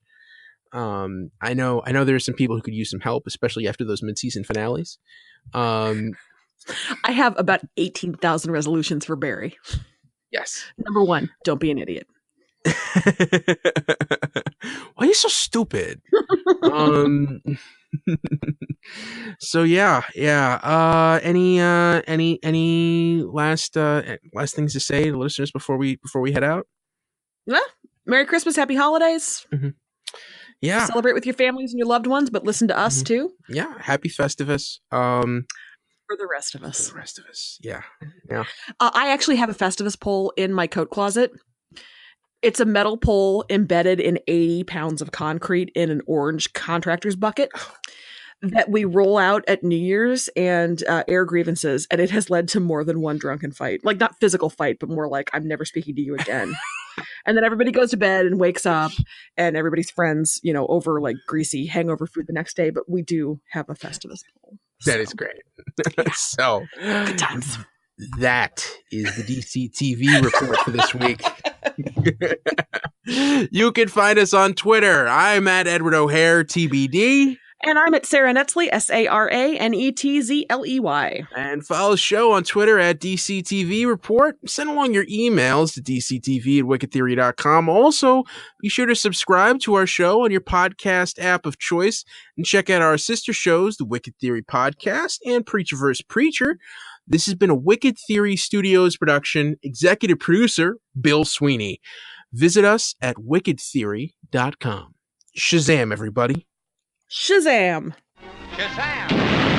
I know there's some people who could use some help, especially after those mid-season finales. I have about 18,000 resolutions for Barry. Yes. Number 1, don't be an idiot. Why are you so stupid? So yeah. Any last things to say to listeners before we head out? Yeah. Merry Christmas, Happy Holidays. Mm-hmm. Yeah. Celebrate with your families and your loved ones, but listen to us too. Yeah. Happy Festivus. For the rest of us. Yeah. I actually have a Festivus pole in my coat closet. It's a metal pole embedded in 80 pounds of concrete in an orange contractor's bucket that we roll out at New Year's and air grievances. And it has led to more than one drunken fight. Like, not physical fight, but more like, I'm never speaking to you again. And then everybody goes to bed and wakes up and everybody's friends, over like greasy hangover food the next day. But we do have a Festivus pole. That is great. Yeah. So good times. That is the DC TV report for this week. You can find us on Twitter. I'm at Edward O'Hare TBD. And I'm at Sara Netzley, SaraNetzley. And follow the show on Twitter at DCTV Report. Send along your emails to dctv@wickedtheory.com. Also, be sure to subscribe to our show on your podcast app of choice and check out our sister shows, the Wicked Theory Podcast and Preacherverse Preacher. This has been a Wicked Theory Studios production. Executive producer, Bill Sweeney. Visit us at wickedtheory.com. Shazam, everybody. Shazam! Shazam!